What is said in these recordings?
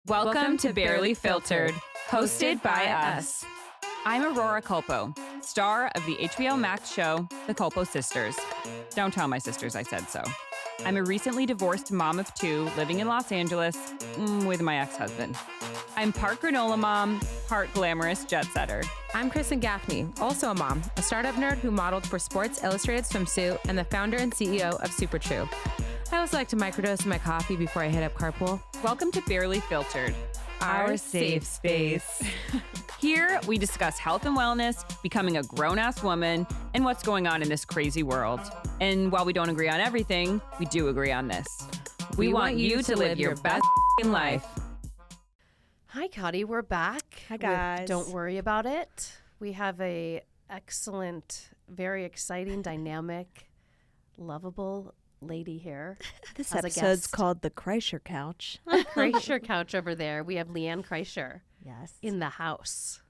Welcome to Barely Filtered, hosted by us. I'm Aurora Culpo, star of the HBO Max show, The Culpo Sisters. Don't tell my sisters I said so. I'm a recently divorced mom of two living in Los Angeles with my ex-husband. I'm part granola mom, part glamorous jet setter. I'm Kristen Gaffney, also a mom, a startup nerd who modeled for Sports Illustrated Swimsuit and the founder and CEO of Super True. I also like to microdose my coffee before I hit up carpool. Welcome to Barely Filtered, our safe space. Here, we discuss health and wellness, becoming a grown-ass woman, and what's going on in this crazy world. And while we don't agree on everything, we do agree on this. We want you to live your best life. Hi, Kottie. We're back. Hi, guys. Don't worry about it. We have a excellent, very exciting, dynamic, lovable lady here. This as a episode's guest. called The Kreischer Couch. Kreischer couch over there. We have LeeAnn Kreischer Yes. in the house.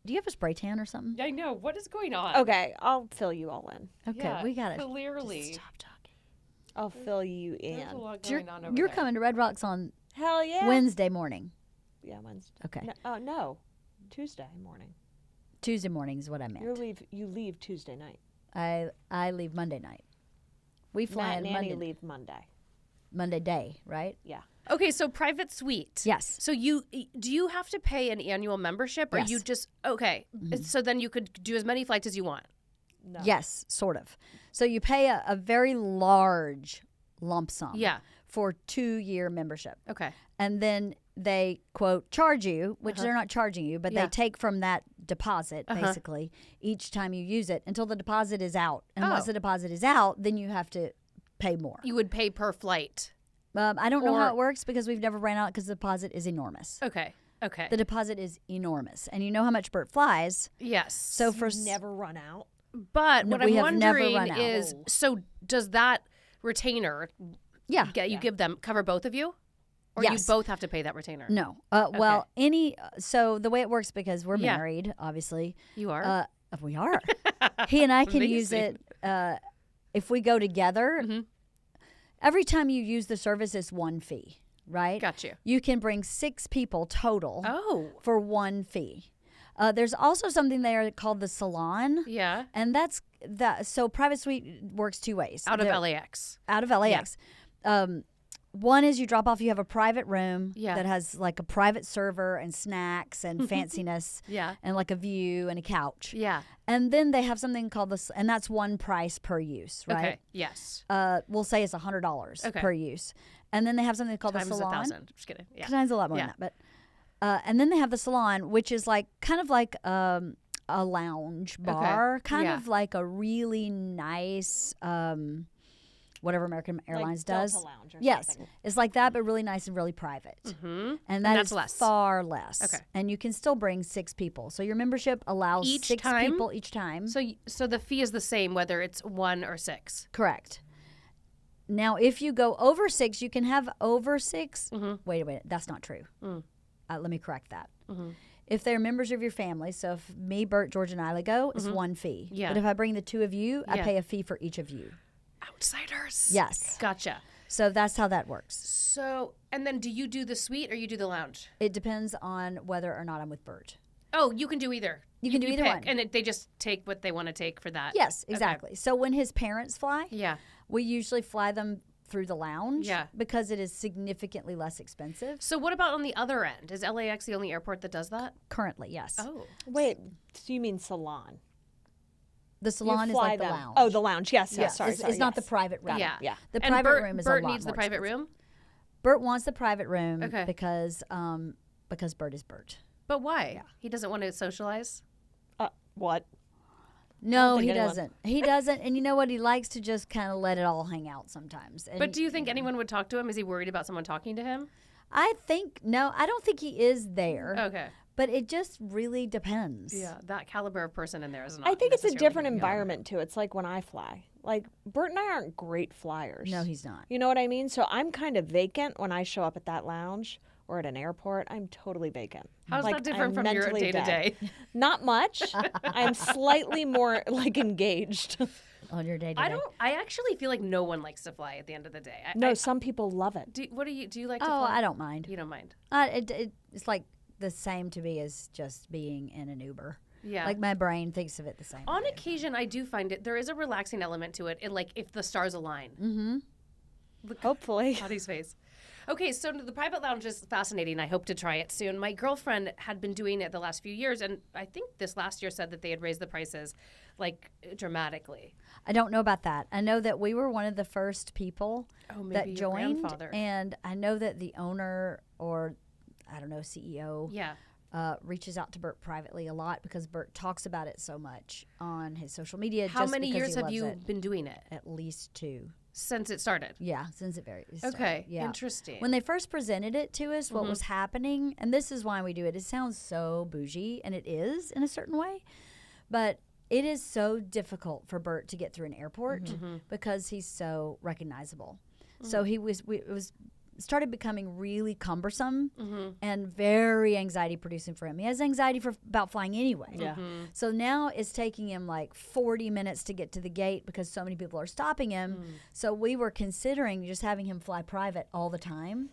Do you have a spray tan or something? I know. What is going on? Okay, I'll fill you all in. Okay, we got it. Clearly. Stop talking. I'll fill you There's a in. lot You're, going on over you're there. coming to Red Rocks on Hell yeah. Wednesday morning. Yeah, Wednesday. Okay. No. Tuesday morning. Tuesday morning is what I meant. You leave Tuesday night. I leave Monday night. We fly Matt in and Annie Monday, leave Monday. Monday day, right? Yeah. Okay, so private suite. Yes. So do you have to pay an annual membership, or Yes. you just okay? So then you could do as many flights as you want. No. Yes, sort of. So you pay a very large lump sum Yeah. for 2-year membership. Okay. And then they, quote, charge you, which they're not charging you, but Yeah. they take from that deposit, basically, each time you use it until the deposit is out. And once Oh. the deposit is out, then you have to pay more. You would pay per flight. I don't know how Or- it works because we've never ran out because the deposit is enormous. Okay. Okay. The deposit is enormous. And you know how much Bert flies. Yes. So for Never run out. But No, what we I'm have never wondering run out. is, so does that retainer yeah. give them cover both of you, or Yes. you both have to pay that retainer? No. Well, so the way it works, because we're Yeah. married, obviously. You are. We are. He and I can use it if we go together. Every time you use the service, it's one fee, right? Got you. You can bring 6 people total Oh. for one fee. There's also something there called the salon. Yeah. And that's that. So private suite works 2 ways. Out of LAX. Out of LAX. One is you drop off. You have a private room Yeah. that has like a private server and snacks and fanciness. Yeah. And like a view and a couch. Yeah. And then they have something called this, and that's one price per use, right? Okay. Yes. We'll say it's $100 Okay. per use. And then they have something called Times the salon. 1,000. Just kidding. Yeah. Times a lot more Yeah. than that, but and then they have the salon, which is like kind of like a lounge bar, kind Yeah. of like a really nice whatever American Airlines does. Delta Lounge or Yes, something. it's like that, but really nice and really private. Mm-hmm. And that that's is less. far less. Okay. And you can still bring 6 people. So your membership allows Each 6 time? people each time. So the fee is the same whether it's 1 or 6. Correct. Now, if you go over 6, you can have over 6. Wait a minute, that's not true. Let me correct that. If they're members of your family, so if me, Bert, George, and Isla go, it's one fee. Yeah. But if I bring the 2 of you, I Yeah. pay a fee for each of you. Outsiders. Yes. Gotcha. So that's how that works. So, and then do you do the suite or you do the lounge? It depends on whether or not I'm with Bert. Oh, you can do either. You can do either pick, one. And they just take what they want to take for that. Yes, Okay. exactly. So when his parents fly, Yeah. we usually fly them through the lounge Yeah. because it is significantly less expensive. So what about on the other end? Is LAX the only airport that does that? Currently, yes. Oh. Wait, so you mean salon? The salon is fly like the them. lounge. Oh, the lounge. Yes, Yes, sorry. it's not the yes. private room. Yeah. Yeah. The And private Bert, room is Bert a lot needs the more private expensive. room? Bert wants the private room Okay. because Bert is Bert. But why? He doesn't want to socialize? What? No, think he anyone- doesn't. He doesn't. And you know what? He likes to just kind of let it all hang out sometimes. And But do you think anyone would talk to him? Is he worried about someone talking to him? I don't think he is there. Okay. But it just really depends. Yeah, that caliber of person in there is not. I think it's a necessarily different gonna go. environment too. It's like when I fly. Like Bert and I aren't great flyers. No, he's not. You know what I mean? So I'm kind of vacant when I show up at that lounge or at an airport. I'm totally vacant. How's Like, that different I'm from your mentally day to dead. day? Not much. I'm slightly more like engaged. on your day to I day? don't. I actually feel like no one likes to fly at the end of the day. No, some people love it. What do you? Do you like to Oh, fly? I don't mind. You don't mind. It's like the same to me as just being in an Uber. Yeah. Like my brain thinks of it the same. On way. occasion, I do find there is a relaxing element to it, and like if the stars align. Mm-hmm. Hopefully. Kottie's face. Okay, so the private lounge is fascinating. I hope to try it soon. My girlfriend had been doing it the last few years, and I think this last year said that they had raised the prices like dramatically. I don't know about that. I know that we were one of the first people Maybe that your joined, grandfather. and I know that the owner or I don't know CEO Yeah. reaches out to Bert privately a lot because Bert talks about it so much on his social media. How just many because years he have loves you it. been doing it? At least 2. Since it started. Yeah, since it started. Okay, Yeah. interesting. When they first presented it to us, what was happening, and this is why we do it. It sounds so bougie, and it is in a certain way, but it is so difficult for Bert to get through an airport because he's so recognizable. So it was started becoming really cumbersome and very anxiety producing for him. He has anxiety about flying anyway. Yeah. So now it's taking him like 40 minutes to get to the gate because so many people are stopping him. So we were considering just having him fly private all the time.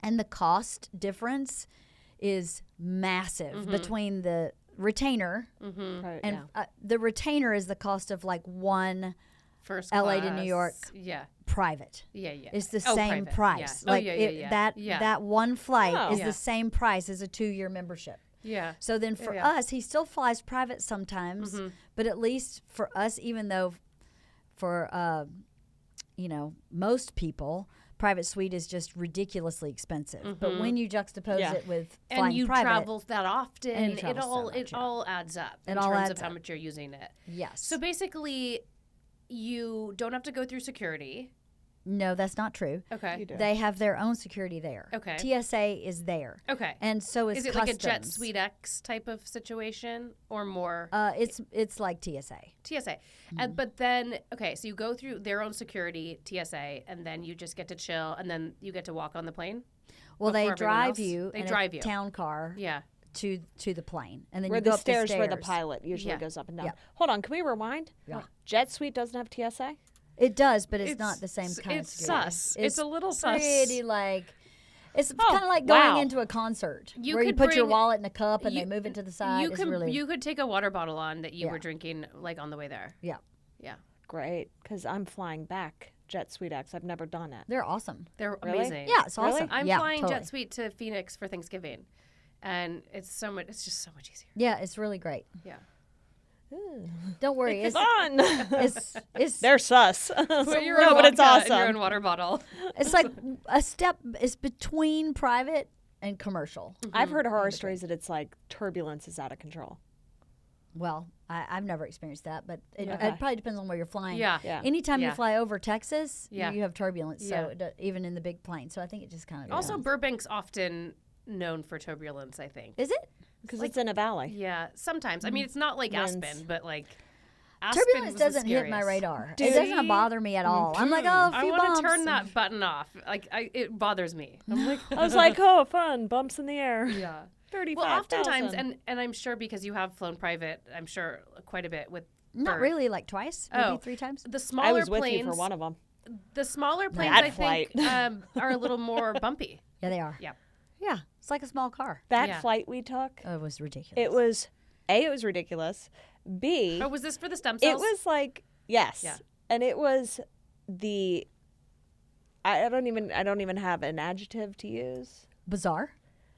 And the cost difference is massive between the retainer Right, and yeah. the retainer is the cost of like one First LA to class. New York. Yeah. private. Yeah, yeah. It's the Oh, same private. price. Yeah. Like yeah. that one flight Oh. is Yeah. the same price as a 2-year membership. Yeah. So then for yeah. us, he still flies private sometimes, but at least for us, even though for most people, private suite is just ridiculously expensive. But when you juxtapose Yeah. it with flying And you private, travel that often, And you it travel so all much, it yeah. all adds up in all terms adds of how up. much you're using it. yes. So basically, you don't have to go through security. No, that's not true. Okay. You do. They have their own security there. Okay. TSA is there. Okay. And so is it like a Jet Customs. Suite X type of situation or more? It's like TSA. TSA. But then, okay, so you go through their own security, TSA, and then you just get to chill, and then you get to walk on the plane? Well, they Before everyone drive else? you They in drive a you. town car Yeah. to the plane, and then Where you go the up stairs, the where stairs. the pilot usually Yeah. goes up and down. Yeah. Hold on, can we rewind? Yeah. Jet Suite doesn't have TSA? It does, but it's not the same kind of It's security. sus. It's a little sus. Pretty like. It's kind of like wow. going into a concert You where you could put your bring- wallet in a cup and you- they move it to the side. You It's could really, you could take a water bottle on that you Yeah. were drinking like on the way there. yeah, Yeah. Great, because I'm flying back Jet Suite X. I've never done it. they're awesome. They're Really? amazing. Yeah, it's Really? awesome. I'm yeah, flying totally. Jet Suite to Phoenix for Thanksgiving. And it's just so much easier. Yeah, it's really great. Yeah. Don't worry, it's Fun. it's They're sus. Put your no, own but it's vodka in your awesome. own water bottle. it's like a step. It's between private and commercial. I've heard horror stories that it's like turbulence is out of control. Well, I've never experienced that, but it Okay. probably depends on where you're flying. Yeah. Yeah. Anytime Yeah. you fly over Texas, Yeah. you have turbulence. Yeah. So even in the big plane. So I think it just kind of Also, depends. Burbank's often known for turbulence, I think. Is it? Because it's in a valley. Yeah, sometimes. I mean, it's not like Winds. Aspen, but like Aspen Turbulence was the doesn't hit my scariest. radar. Dude. It doesn't bother me at all. I'm like, oh, a I few want bumps. to turn that button off. Like, it bothers me. I'm like, I was like, oh, fun, bumps in the air. yeah. 35,000. Well, oftentimes, and I'm sure because you have flown private, I'm sure quite a bit with Not Bert. really, like twice, maybe Oh. 3 times. The smaller I was with planes, you for one of them. the smaller planes, That I think, flight. are a little more bumpy. Yeah, they are. Yeah. Yeah, it's like a small car. That Yeah. flight we took, Oh, it was ridiculous. it was A, it was ridiculous. B, Oh, was this for the stem it cells? was like yes. Yeah. And it was the I don't even have an adjective to use. bizarre.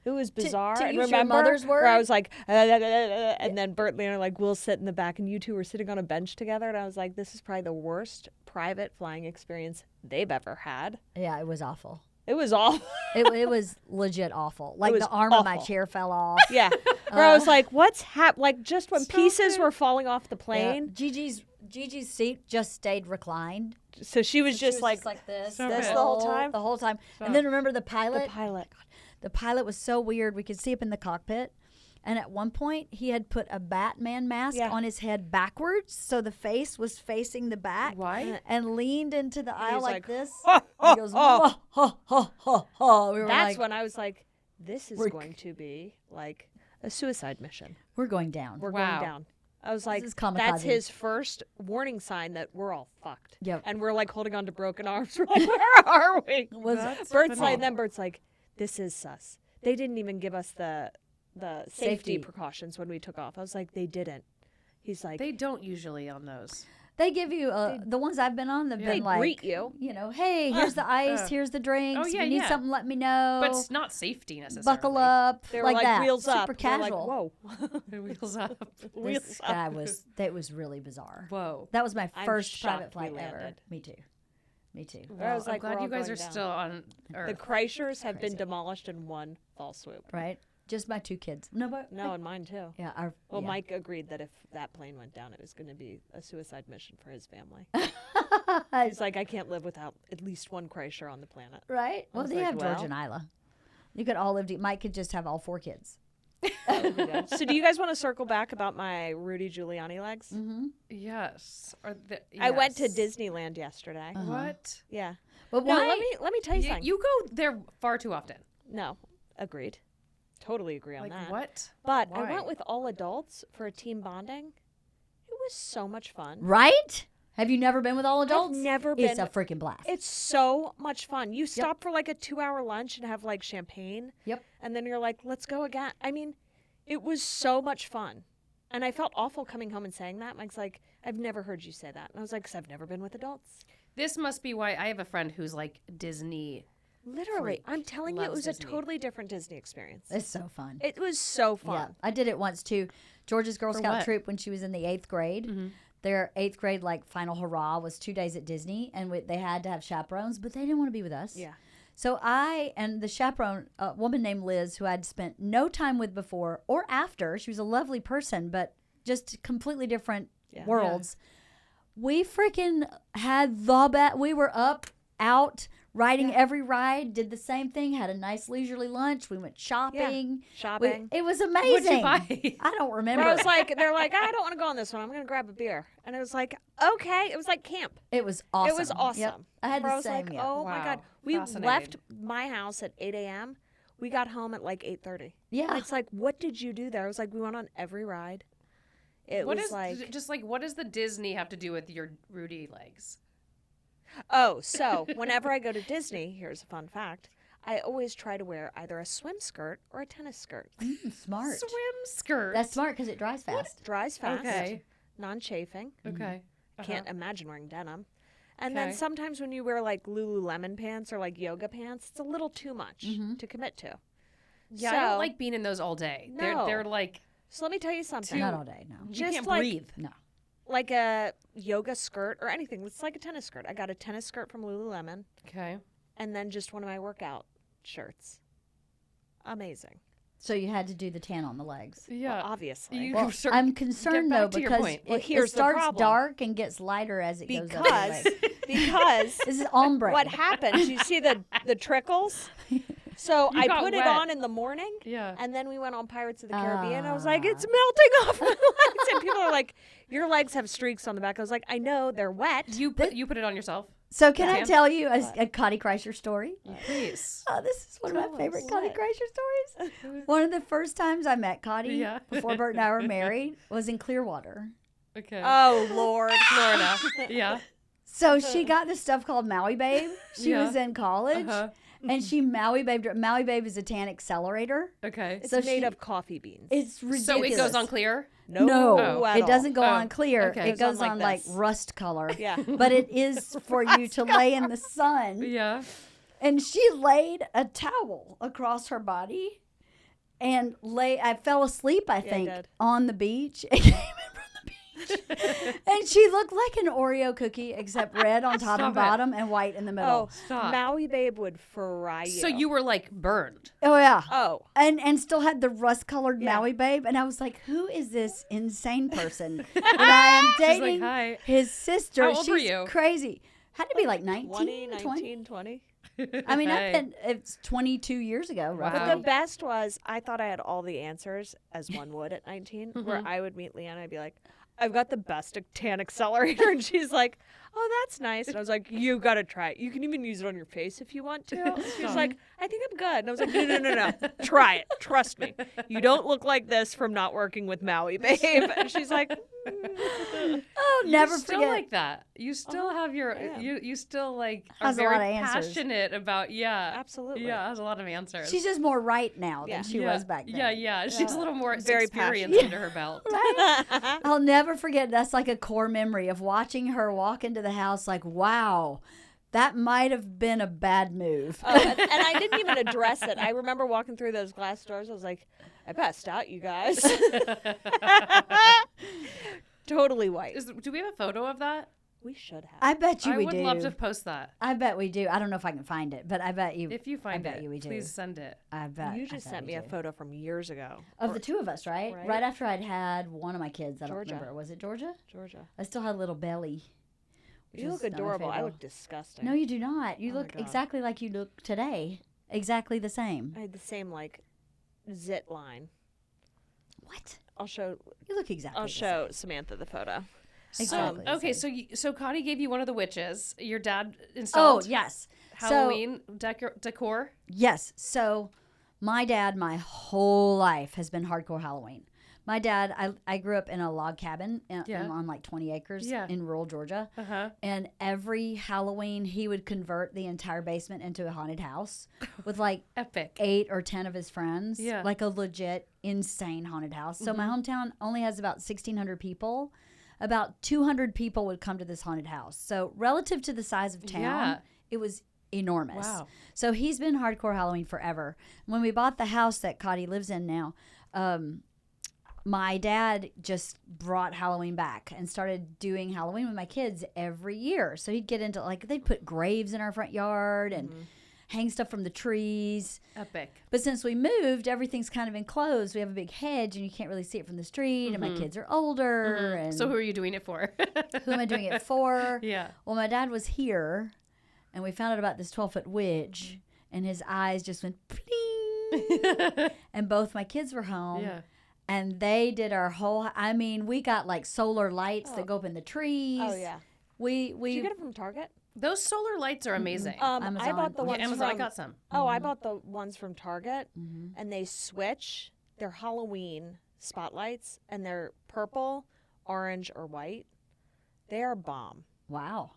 It was bizarre. to and use your remember mother's where word? I was like, and then Bert and Leanne are like, we'll sit in the back, and you two were sitting on a bench together, and I was like, this is probably the worst private flying experience they've ever had. Yeah, it was awful. It was awful. It was legit awful. Like was the arm of my awful. chair fell off. Yeah. Where I was like, what's happening? Like, just when Stop pieces it. were falling off the Yeah. plane. Gigi's seat just stayed reclined. So she was just like this Stop this it. the whole time? The whole time. And then remember the the pilot? pilot. The pilot was so weird. We could see up in the cockpit. And at one point, he had put a Batman mask Yeah. on his head backwards, so the face was facing the back. Why? And leaned into the aisle was like like, this. "Ha, ha, He goes, ha." ha, ha, ha, ha. We were That's like, when I was like, this is We're- going to be like a suicide mission. we're going down. We're Wow. going down. I was like, is that's kamikaze. his first warning sign that we're all fucked. Yep. And we're like holding on to broken arms. We're like, where are we? Bert's like, then Bert's like, this is sus. They didn't even give us the safety precautions when we took off. I was like, they didn't. He's like, They don't usually on those. They give you the ones I've been on. They've they been like, greet you. Hey, here's the ice, here's the drinks. Oh, yeah, if you need yeah. something, let me know. But it's not safety necessarily. Buckle up, They were like, that. wheels Super up. We're casual. like, whoa. Wheels up. This guy that was really bizarre. Whoa. That was my I'm first private shocked flight we ever. landed. Me too. I was I'm like, glad we're you all guys going are down. still on Earth. The Kreischers have been demolished in one fell swoop. Right? Just my 2 kids. No, but No, and mine too. yeah. Well, yeah. Mike agreed that if that plane went down, it was going to be a suicide mission for his family. He's like, I can't live without at least one Kreischer on the planet. Right? Well, was they like, have George well. and Isla. You could all live. Mike could just have all 4 kids. So, do you guys want to circle back about my Rudy Giuliani legs? Mm-hmm. Yes. I went to yes. Disneyland yesterday. What? Yeah. But No, why? let me tell you something. You go there far too often. No, agreed. Totally agree on Like that. what? But Why? I went with all adults for a team bonding. It was so much fun. Right? Have you never been with all adults? I've never It's been. a freaking blast. It's so much fun. You stop for like a 2-hour lunch and have like champagne. Yep. And then you're like, let's go again. I mean, it was so much fun. And I felt awful coming home and saying that. Mike's like, I've never heard you say that. And I was like, because I've never been with adults. This must be why I have a friend who's like Disney. Literally. I'm telling you, it Loves was Disney. a totally different Disney experience. It's so fun. It was so Yeah, fun. I did it once too. George's Girl Scout what? troop when she was in the 8th grade. Mm-hmm. Their 8th grade like final hurrah was 2 days at Disney, and they had to have chaperones, but they didn't want to be with us. Yeah. So I and the chaperone, a woman named Liz, who I'd spent no time with before or after. She was a lovely person, but just completely different worlds. We freaking had the best. We were up, out, riding every ride, did the same thing, had a nice leisurely lunch. We went shopping. Shopping. It was amazing. What'd you buy? I don't remember. I was like, they're like, I don't want to go on this one. I'm going to grab a beer. And it was like, okay. It was like camp. It was awesome. It was awesome. Yep. I had Where the I was same. like, yeah. oh my Wow. God. We Fascinating. left my house at 8 a.m. We got home at like 8:30. Yeah. It's like, what did you do there? I was like, we went on every ride. It What was is like, just like what does the Disney have to do with your Rudy legs? oh, so whenever I go to Disney, here's a fun fact. I always try to wear either a swim skirt or a tennis skirt. Smart. Swim skirt. That's smart because it dries fast. Dries fast, Okay. non-chafing. Okay. Can't imagine wearing denim. And then Okay. sometimes when you wear like Lululemon pants or like yoga pants, it's a little too much to commit to. Yeah, so, I don't like being in those all day. No. They're like So let me tell you something. Not all day, no. you Just can't like- breathe. No. Like a yoga skirt or anything. It's like a tennis skirt. I got a tennis skirt from Lululemon Okay. and then just one of my workout shirts. Amazing. So you had to do the tan on the legs. Yeah. Well, obviously. You Well, sort- I'm concerned back though to your because point. Well, it here's the starts problem. dark and gets lighter as it goes up. the because leg. because This is ombre. what happens, you see the trickles? So You I got put it wet. on in the morning. Yeah. And then we went on Pirates of the Caribbean. I was like, it's melting off my legs. And people are like, your legs have streaks on the back. I was like, I know, they're wet. You put it on yourself? So can I Tan? tell you a Kottie Kreischer story? Please. Oh, this is one of my favorite Kottie What? Kreischer stories. One of the first times I met Kottie Yeah. before Bert and I were married was in Clearwater. Okay. Oh, Lord. Florida. Yeah. So she got this stuff called Maui Babe. She Yeah. was in college. Uh-huh. And she Maui Babed. Maui Babe is a tan accelerator. Okay. It's So made she- of coffee beans. It's ridiculous. So it goes on clear? No, Oh. at it all. doesn't go Oh, on clear. okay. It Goes on goes like on like this. rust color. Yeah. But it is for you to lay in the sun. Yeah. And she laid a towel across her body and I fell asleep, I think, did. on the beach. It came in from the beach. And she looked like an Oreo cookie, except red on top Stop and it. bottom and white in the middle. Oh, Stop. Maui Babe would fry you. So you were like burned. Oh, yeah. Oh. And still had the rust-colored Yeah. Maui Babe. And I was like, who is this insane person? And I am She's like, dating hi. his sister. How old She's were you? crazy. Had to be like 19, 20, 20. 19, 20. I mean, Hey. it's 22 years ago, roughly. Wow. But the best was I thought I had all the answers, as one would at 19, where I would meet LeeAnn. I'd be like, I've got the best tan accelerator. And she's like, oh, that's nice. And I was like, you got to try it. You can even use it on your face if you want to. She's like, I think I'm good. And I was like, no. Try it. Trust me. You don't look like this from not working with Maui, babe. And she's like, Oh, never still forget. like that. You still have your you still like Has are a lot very of answers. passionate about absolutely. Yeah, has a lot of answers. She's just more right now than she was back then. Yeah. She's a little more Very experience under her belt. I'll never forget. That's like a core memory of watching her walk into the house. Like, wow, that might have been a bad move. and I didn't even address it. I remember walking through those glass doors. I was like, I passed out, you guys. Totally white. Do we have a photo of that? We should have. I bet you I we would do. love to post that. I bet we do. I don't know if I can find it, but I bet you. If you find I bet it, you we do. please send it. I bet. You just I bet sent we me a do. photo from years ago. Of the two of us, right? Right. Right after I'd had one of my kids. I don't Georgia. remember. Was it Georgia? Georgia. I still had a little belly. which You is look not my adorable. I favorite. look disgusting. No, you do not. You Oh my look God. exactly like you look today. Exactly the same. I had the same like zit line. What? I'll show. You look exactly I'll the show Samantha the photo. Exactly. the Okay, same. so Kottie gave you one of the witches. Your dad Oh, installed yes. Halloween decor. Yes. So my dad, my whole life has been hardcore Halloween. My dad, I grew up in a log cabin on like 20 acres in rural Georgia. Uh-huh. And every Halloween, he would convert the entire basement into a haunted house with like Epic. 8 or 10 of his friends. Yeah. Like a legit insane haunted house. So my hometown only has about 1,600 people. About 200 people would come to this haunted house. So relative to the size of town, it was enormous. Wow. So he's been hardcore Halloween forever. When we bought the house that Kottie lives in now, my dad just brought Halloween back and started doing Halloween with my kids every year. So he'd get into like, they'd put graves in our front yard and hang stuff from the trees. Epic. But since we moved, everything's kind of enclosed. We have a big hedge and you can't really see it from the street. And my kids are older. And So who are you doing it for? who am I doing it for? Yeah. Well, my dad was here and we found out about this 12-foot witch and his eyes just went pling. And both my kids were home. Yeah. And they did our whole, I mean, we got like solar lights that go up in the trees. Oh yeah. We Did you get it from Target? Those solar lights are amazing. I Amazon. bought the Yeah, ones Amazon, I from. got some. Oh, I bought the ones from Target, and they switch. They're Halloween spotlights, and they're purple, orange, or white. They are bomb. Wow.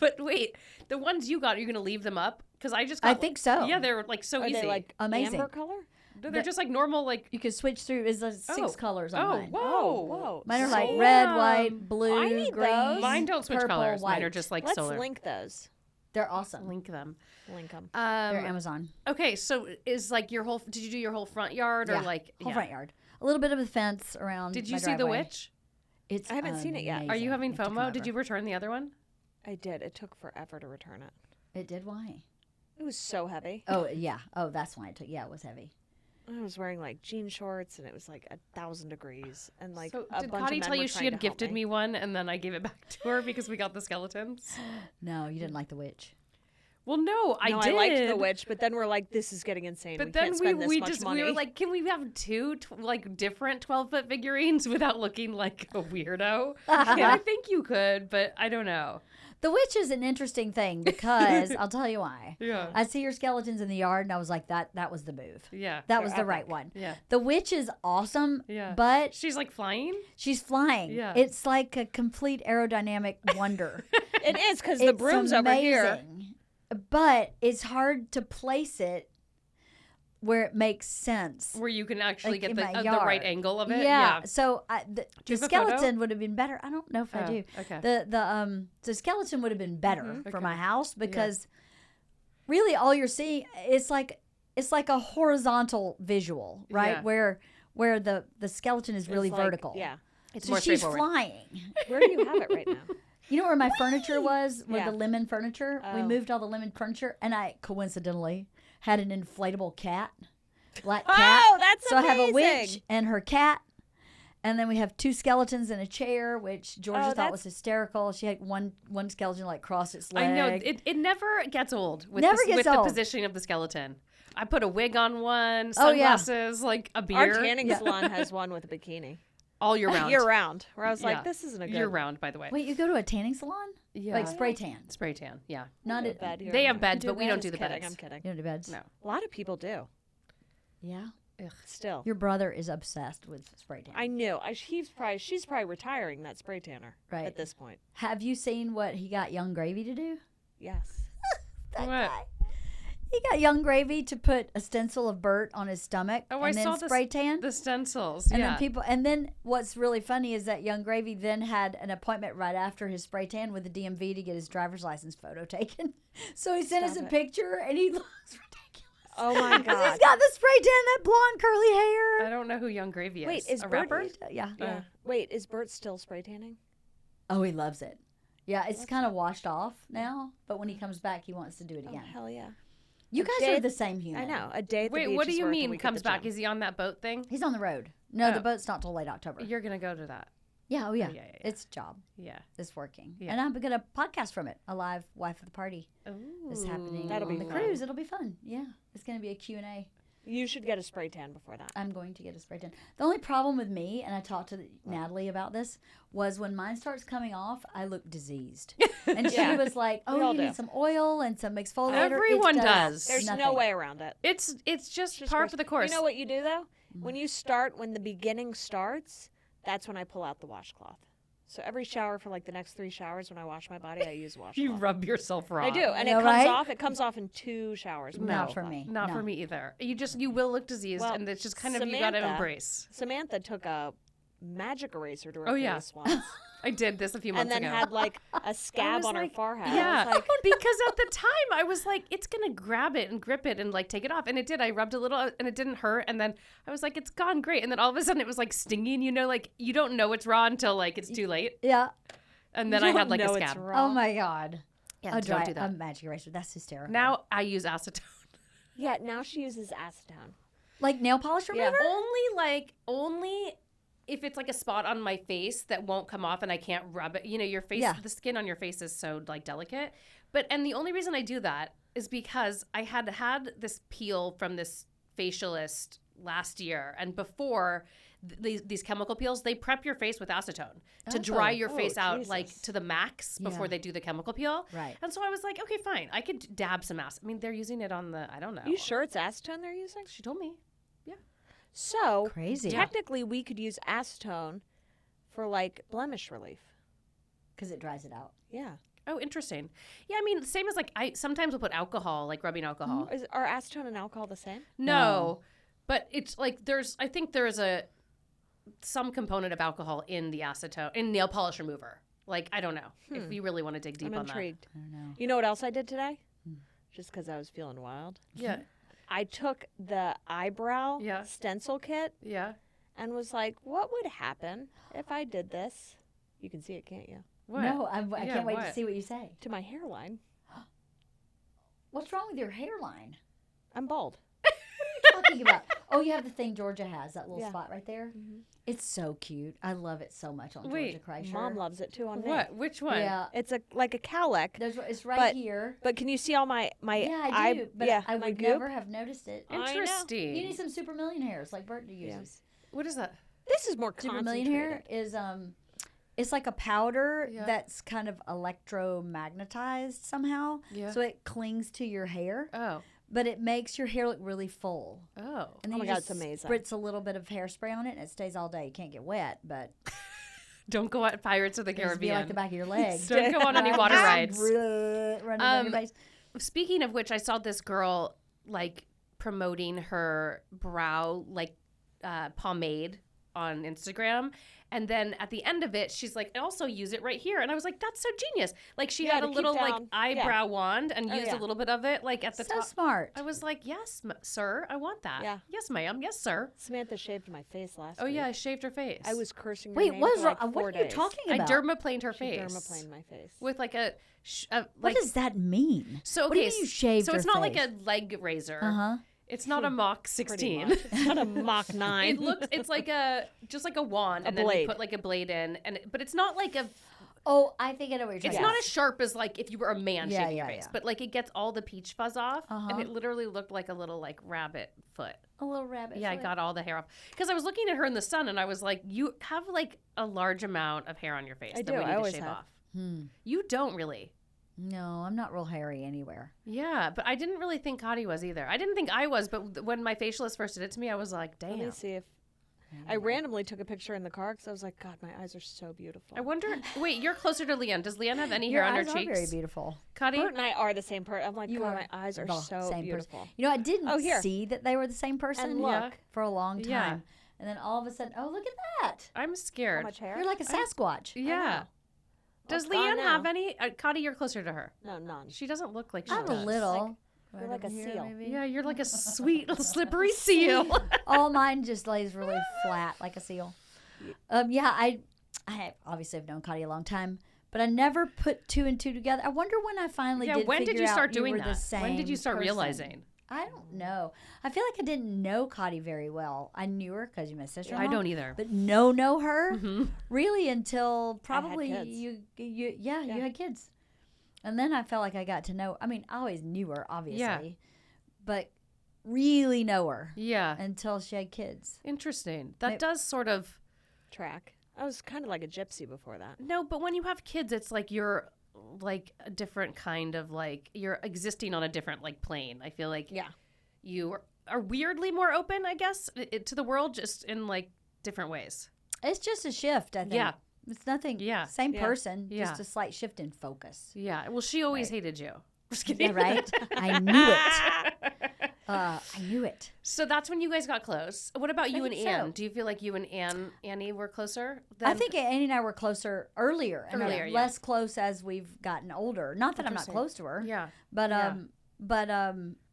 But wait, the ones you got, are you going to leave them up? Because I just got. I think so. Yeah, they're like so Are easy. they like Amazing. amber color? No, they're just like normal, like. You could switch through, is there 6 colors on mine. Whoa. Whoa. Mine are So- like red, white, blue, I need green, those. Mine don't switch purple, colors. white. Mine are just like Let's solar. link those. They're awesome. Link them. Link them. They're Amazon. Okay, so is like your whole. Did you do your whole front yard or Yeah, like whole front yard. A little bit of a fence around Did you my see the driveway. witch? It's I haven't seen it yet. Are you amazing. having It took FOMO? forever. Did you return the other one? I did. It took forever to return it. It did? Why? It was so heavy. Oh, yeah. Oh, that's why it took. Yeah, it was heavy. I was wearing like jean shorts, and it was like 1,000 degrees, and like So a did bunch Kottie of men tell were you she trying had to help gifted me one and then I gave it back to her because we got the skeletons? No, you didn't like the witch. Well, no, I No, did. I liked the witch, but then we're like, this is getting insane. But we then can't spend this we much just money. we were like, can we have two like different 12-foot figurines without looking like a weirdo? And I think you could, but I don't know. The witch is an interesting thing because I'll tell you why. Yeah. I see your skeletons in the yard and I was like, that was the move. Yeah. That was the right one. Yeah. The witch is awesome, Yeah. but She's like flying. she's flying. Yeah. It's like a complete aerodynamic wonder. it is because the It's broom's over here. amazing, but it's hard to place it where it makes sense. Where you can actually Like get in the my right yard. angle of it. Yeah. So the you have a photo? skeleton would have been better. I don't know if I Oh, do. okay. The skeleton would have been better for Okay. my house because really all you're seeing it's like a horizontal visual, right? Yeah. Where the skeleton is really It's like- vertical. Yeah. It's So more she's straightforward. flying. Where do you have it right now? You know where my furniture was? Where Yeah. the lemon furniture? We Oh. moved all the lemon furniture, and I coincidentally had an inflatable cat, black cat. Oh, that's so I have a witch amazing. and her cat, and then we have 2 skeletons in a chair, which Georgia thought that's- was hysterical. She had one skeleton like cross its I leg. know it never gets old with, Never the, gets with old. the positioning of the skeleton. I put a wig on one, Oh, yeah. sunglasses, like a Our beard. tanning salon has one with a bikini. all year round. Year round. Where I was Yeah. like, this isn't a good. Year round, by the way. Wait, you go to a tanning salon? Yeah. Like spray tan? Spray tan. Yeah. Not a it. bed here. They have beds, do but we don't do Just the kidding. beds. I'm kidding. You don't do beds? No. A lot of people do. Yeah. Still. Your brother is obsessed with spray tan. I knew. She's probably retiring that spray tanner Right. at this point. Have you seen what he got Young Gravy to do? Yes. That What? guy. He got Young Gravy to put a stencil of Bert on his stomach Oh, and I then saw spray tan. the stencils. And yeah. then and then what's really funny is that Young Gravy then had an appointment right after his spray tan with the DMV to get his driver's license photo taken. So he sent us a picture and he looks ridiculous. Oh my He's God. got the spray tan, that blonde curly hair. I don't know who Young Gravy is. Wait, is a Bert- rapper? Yeah. Yeah. Wait, is Bert still spray tanning? Oh, he loves it. Yeah, it's kind of washed off now, but when he comes back, he wants to do it Oh, again. hell yeah. You guys day- are the same human. I know. A day at the Wait, beach what do is you worth a mean week at comes the back? gym. Is he on that boat thing? He's on the road. No, the Oh. boat's not till late October. You're gonna go to that. Yeah, oh yeah. yeah. It's a job. Yeah. It's working. Yeah. And I'm going to podcast from it. A live Wife of the Party is happening That'll on be the fun. cruise. It'll be fun. Yeah. It's going to be a Q&A. You should get a spray tan before that. I'm going to get a spray tan. The only problem with me, and I talked to Natalie about this, was when mine starts coming off, I look diseased. And she was like, We all oh, you do. need some oil and some exfoliator. Everyone It does. There's nothing. no way around it. It's just Just par gross. for the course. You know what you do though? When the beginning starts, that's when I pull out the washcloth. So every shower for like the next 3 showers when I wash my body, I use a washcloth. You rub yourself raw. I do, and Yeah, it comes right? off. It comes off in 2 showers. Not for me. Not No. for me either. You will look diseased, Well, and it's just kind of you got to Samantha- embrace. Samantha took a magic eraser to her Oh, yeah. face once, I did this a few and months then ago. had like a scab was on her like, forehead. Yeah, I was like, because at the time I was like, it's gonna grab it and grip it and like take it off, and it did. I rubbed a little, and it didn't hurt, and then I was like, it's gone great, and then all of a sudden it was like stinging. You know, like you don't know it's raw until like it's too late, Yeah. and then you I had don't like a know it's scab. raw. Oh, my God. Yeah, a don't do that. A magic eraser. That's hysterical. Now I use acetone. Yeah, now she uses acetone. Like nail polish remover? Only if it's like a spot on my face that won't come off and I can't rub it. You know, your face, Yeah. the skin on your face is so like delicate. And the only reason I do that is because I had this peel from this facialist last year, and before these chemical peels, they prep your face with acetone to dry your face out like Jesus. to the max before Yeah. they do the chemical peel. Right. And so I was like, okay, fine, I could dab some acetone. I mean, they're using it on the, I don't know. You sure it's acetone they're using? She told me. So Crazy. technically, we could use acetone for like blemish relief. Because it dries it out. Yeah. Oh, interesting. Yeah, I mean, same as like I sometimes will put alcohol, like rubbing alcohol. Are acetone and alcohol the same? No, but it's like I think there's some component of alcohol in the acetone in nail polish remover. Like I don't know if you really want to dig deep I'm on intrigued. I don't know. You know what else I did today? Just because I was feeling wild. that. Yeah, I took the eyebrow Yeah. stencil kit yeah. and was like, what would happen if I did this? You can see it, can't you? What? No, I Yeah, can't wait to what? see what you say. To my hairline. What's wrong with your hairline? I'm bald. Talking about. Oh, you have the thing Georgia has, that little Yeah. spot right there. It's so cute. I love it so much on Wait, Georgia Kreischer. Mom loves it too on me. What? Which one? Yeah. It's like a cowlick. It's right But- here. But can you see all my Yeah, I do. But yeah, I my would goop? never have noticed it. I know. Interesting. You need some Super Million hairs like Bert uses. What is that? This is more Super concentrated. Million hair is it's like a powder Yeah. that's kind of electromagnetized somehow. Yeah. So it clings to your hair, Oh. but it makes your hair look really full. Oh. And then Oh my you God, just it's amazing. spritz a little bit of hairspray on it, and it stays all day. You can't get wet, but Don't go on Pirates of the it'll just be Caribbean. like the back of your legs. Don't go on any water rides. Running down your face. Speaking of which, I saw this girl like promoting her brow like pomade on Instagram. And then at the end of it, she's like, I also use it right here. And I was like, that's so genius. Like she Yeah, had to a keep little like down. eyebrow wand and Oh, used yeah. a little bit of it like at the So top. smart. I was like, yes, sir, I want that. Yeah. Yes, ma'am. Yes, sir. Samantha shaved my face last Oh, week. yeah, I shaved her face. I was cursing her Wait, name what for is like wrong? 4 What are you days. talking I about? dermaplaned her She face. dermaplaned my face. With like a What like, does that mean? so What do okay, you mean you shaved so her it's not like face? a leg razor. Uh-huh. It's not a Mach Pretty 16. much. It's not a Mach 9. It looks. It's like just like a wand, and then blade. you put like a blade in, but it's not like a. Oh, I think I know what you're talking It's about. not as sharp as like if you were a man Yeah, shaving your yeah, face, yeah. but like it gets all the peach fuzz off, Uh-huh. and it literally looked like a little like rabbit foot. a little rabbit. Yeah, I foot. got all the hair off because I was looking at her in the sun, and I was like, "You have like a large amount of hair on your face I that do. we I need to always shave have. off." You don't really. No, I'm not real hairy anywhere. Yeah, but I didn't really think Kottie was either. I didn't think I was, but when my facialist first did it to me, I was like, Let me "Damn." see if I randomly took a picture in the car because I was like, God, my eyes are so beautiful. I wonder. Wait, you're closer to LeeAnn. Does LeeAnn have any Your hair on her eyes are cheeks? very beautiful. Kottie? Bert and I are the same person. I'm like, You God, are my eyes are the so same beautiful. person. You know, I didn't Oh, here. see that they were the same person And look. for a long time. Yeah. And then all of a sudden, oh, look at that. I'm How scared. much hair? You're like a Sasquatch. Yeah. Does It's gone LeeAnn have now. any? Kottie, you're closer to her. No, none. She doesn't look like she I'm a does. little. You're like a here, seal. maybe. Yeah, you're like a sweet little slippery seal. All mine just lays really flat like a seal. Yeah, I obviously have known Kottie a long time, but I never put two and two together. I wonder when I finally Yeah, did. when did figure you out start doing were the that? When did you same start person. realizing? I don't know. I feel like I didn't know Kottie very well. I knew her because you're my sister. I don't either. But know her really until I probably had kids. you had kids, and then I felt like I got to know. I mean, I always knew her, obviously, but really know her Yeah. until she had kids. Interesting. That Maybe- does sort of. Track. I was kind of like a gypsy before that. No, but when you have kids, it's like you're like a different kind of like you're existing on a different like plane. I feel like Yeah. you are weirdly more open, I guess, to the world, just in like different ways. It's just a shift, I think. Yeah. It's nothing. Yeah. Same Yeah. person, Yeah. just a slight shift in focus. Yeah. Well, she always hated you. Just kidding. Yeah, right? I knew it. I knew it. So that's when you guys got close. What about you and think Anne? so. Do you feel like you and Annie were closer? I think Annie and I were closer earlier, and Earlier, yeah. less close as we've gotten older. Not that I'm not Interesting. close to her, Yeah. but Yeah.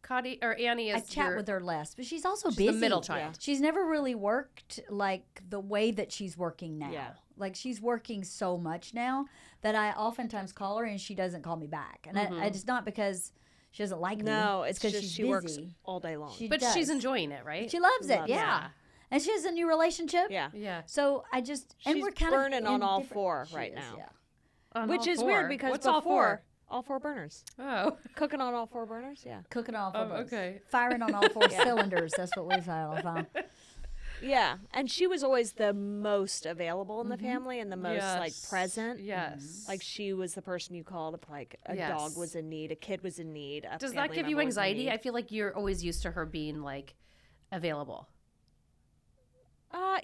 Kottie or Annie is I chat with her less. But she's also she's busy. the middle child. She's never really worked like the way that she's working now. Yeah. Like she's working so much now that I oftentimes call her and she doesn't call me back, and it's not because she doesn't like me. No, it's because just she's she busy. works all day long. She But does. she's enjoying it, right? She loves it. Loves it. Yeah. And she has a new relationship. yeah. Yeah. So I just and She's we're kind burning of on in all different- four She right is, now. Yeah. On Which all is four. weird because What's before all all four burners. four? Oh. Cooking on all four burners, yeah. Cooking on all four burns. okay. Firing on all four cylinders. That's what we say all the time. Yeah. And she was always the most available in the Mm-hmm. family and the most like present. Yes. Like she was the person you called if like a Yes. dog was in need, a kid was in need. A Does that family give you member was in anxiety? need. I feel like you're always used to her being like available.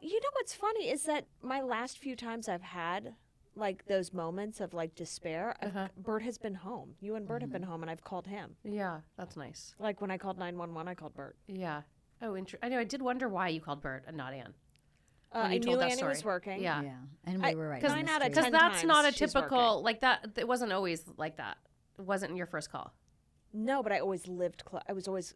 You know what's funny is that my last few times I've had like those moments of like despair, Bert has been home. You and Bert have been home, and I've called him. Yeah, that's nice. Like when I called 911, I called Bert. Yeah. Oh, I know. I did wonder why you called Bert and not Anne. When I you knew told that Annie was story. working. Yeah. Yeah. And we were right. 'cause down the 9 out of street. Because 10 that's not a times she's typical like that. It wasn't always like that. It wasn't your first call. No, but I always lived close. I was always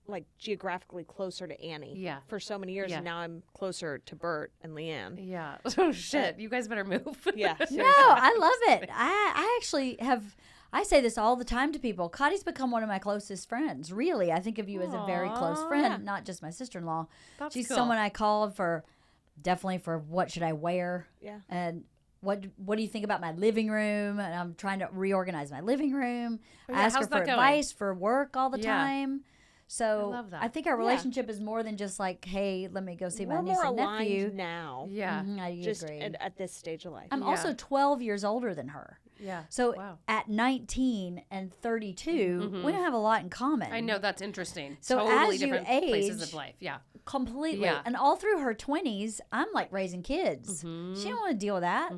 like geographically closer to Annie. Yeah. For so many years, Yeah. and now I'm closer to Bert and LeeAnn. Yeah. Oh shit! You guys better move. Yeah. No, I love it. I actually have. I say this all the time to people. Kottie's become one of my closest friends. Really, I think of you as a very close Aw. friend, not just my sister-in-law. That's She's cool. someone I called for, definitely for what should I wear, Yeah. and what do you think about my living room? And I'm trying to reorganize my living room. Oh, I yeah, ask her how's for that going? advice for work all the Yeah. time. So I love that. I think our relationship is more than just like, hey, let me go see my We're niece more and aligned nephew. now. Yeah. Mhm, I Just agree. at this stage of life. I'm also 12 years older than her. Yeah. So Wow. at 19 and 32, we don't have a lot in common. I know that's interesting. So totally as you different places age- of life. Yeah. Completely. Yeah. And all through her 20s, I'm like raising kids. Mm-hmm. She didn't want to deal with that.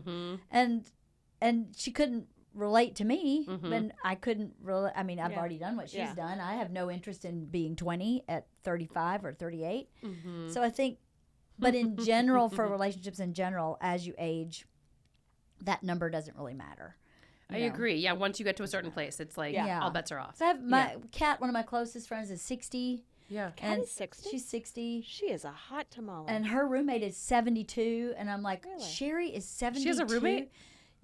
And she couldn't relate to me. Mm-hmm. And I couldn't relate. I mean, I've Yeah. already done what she's Yeah. done. I have no interest in being 20 at 35 or 38. Mm-hmm. So I think, but in general, for relationships in general, as you age, that number doesn't really matter. I you know? agree. Yeah. Once you get to a certain place, it's like Yeah. all bets are off. So I have my cat, one of my closest friends, is 60. Yeah. Kat and is 60? She's 60. She is a hot tamale. And her roommate is 72. And I'm like, Really? Sherry is 72. She has a roommate?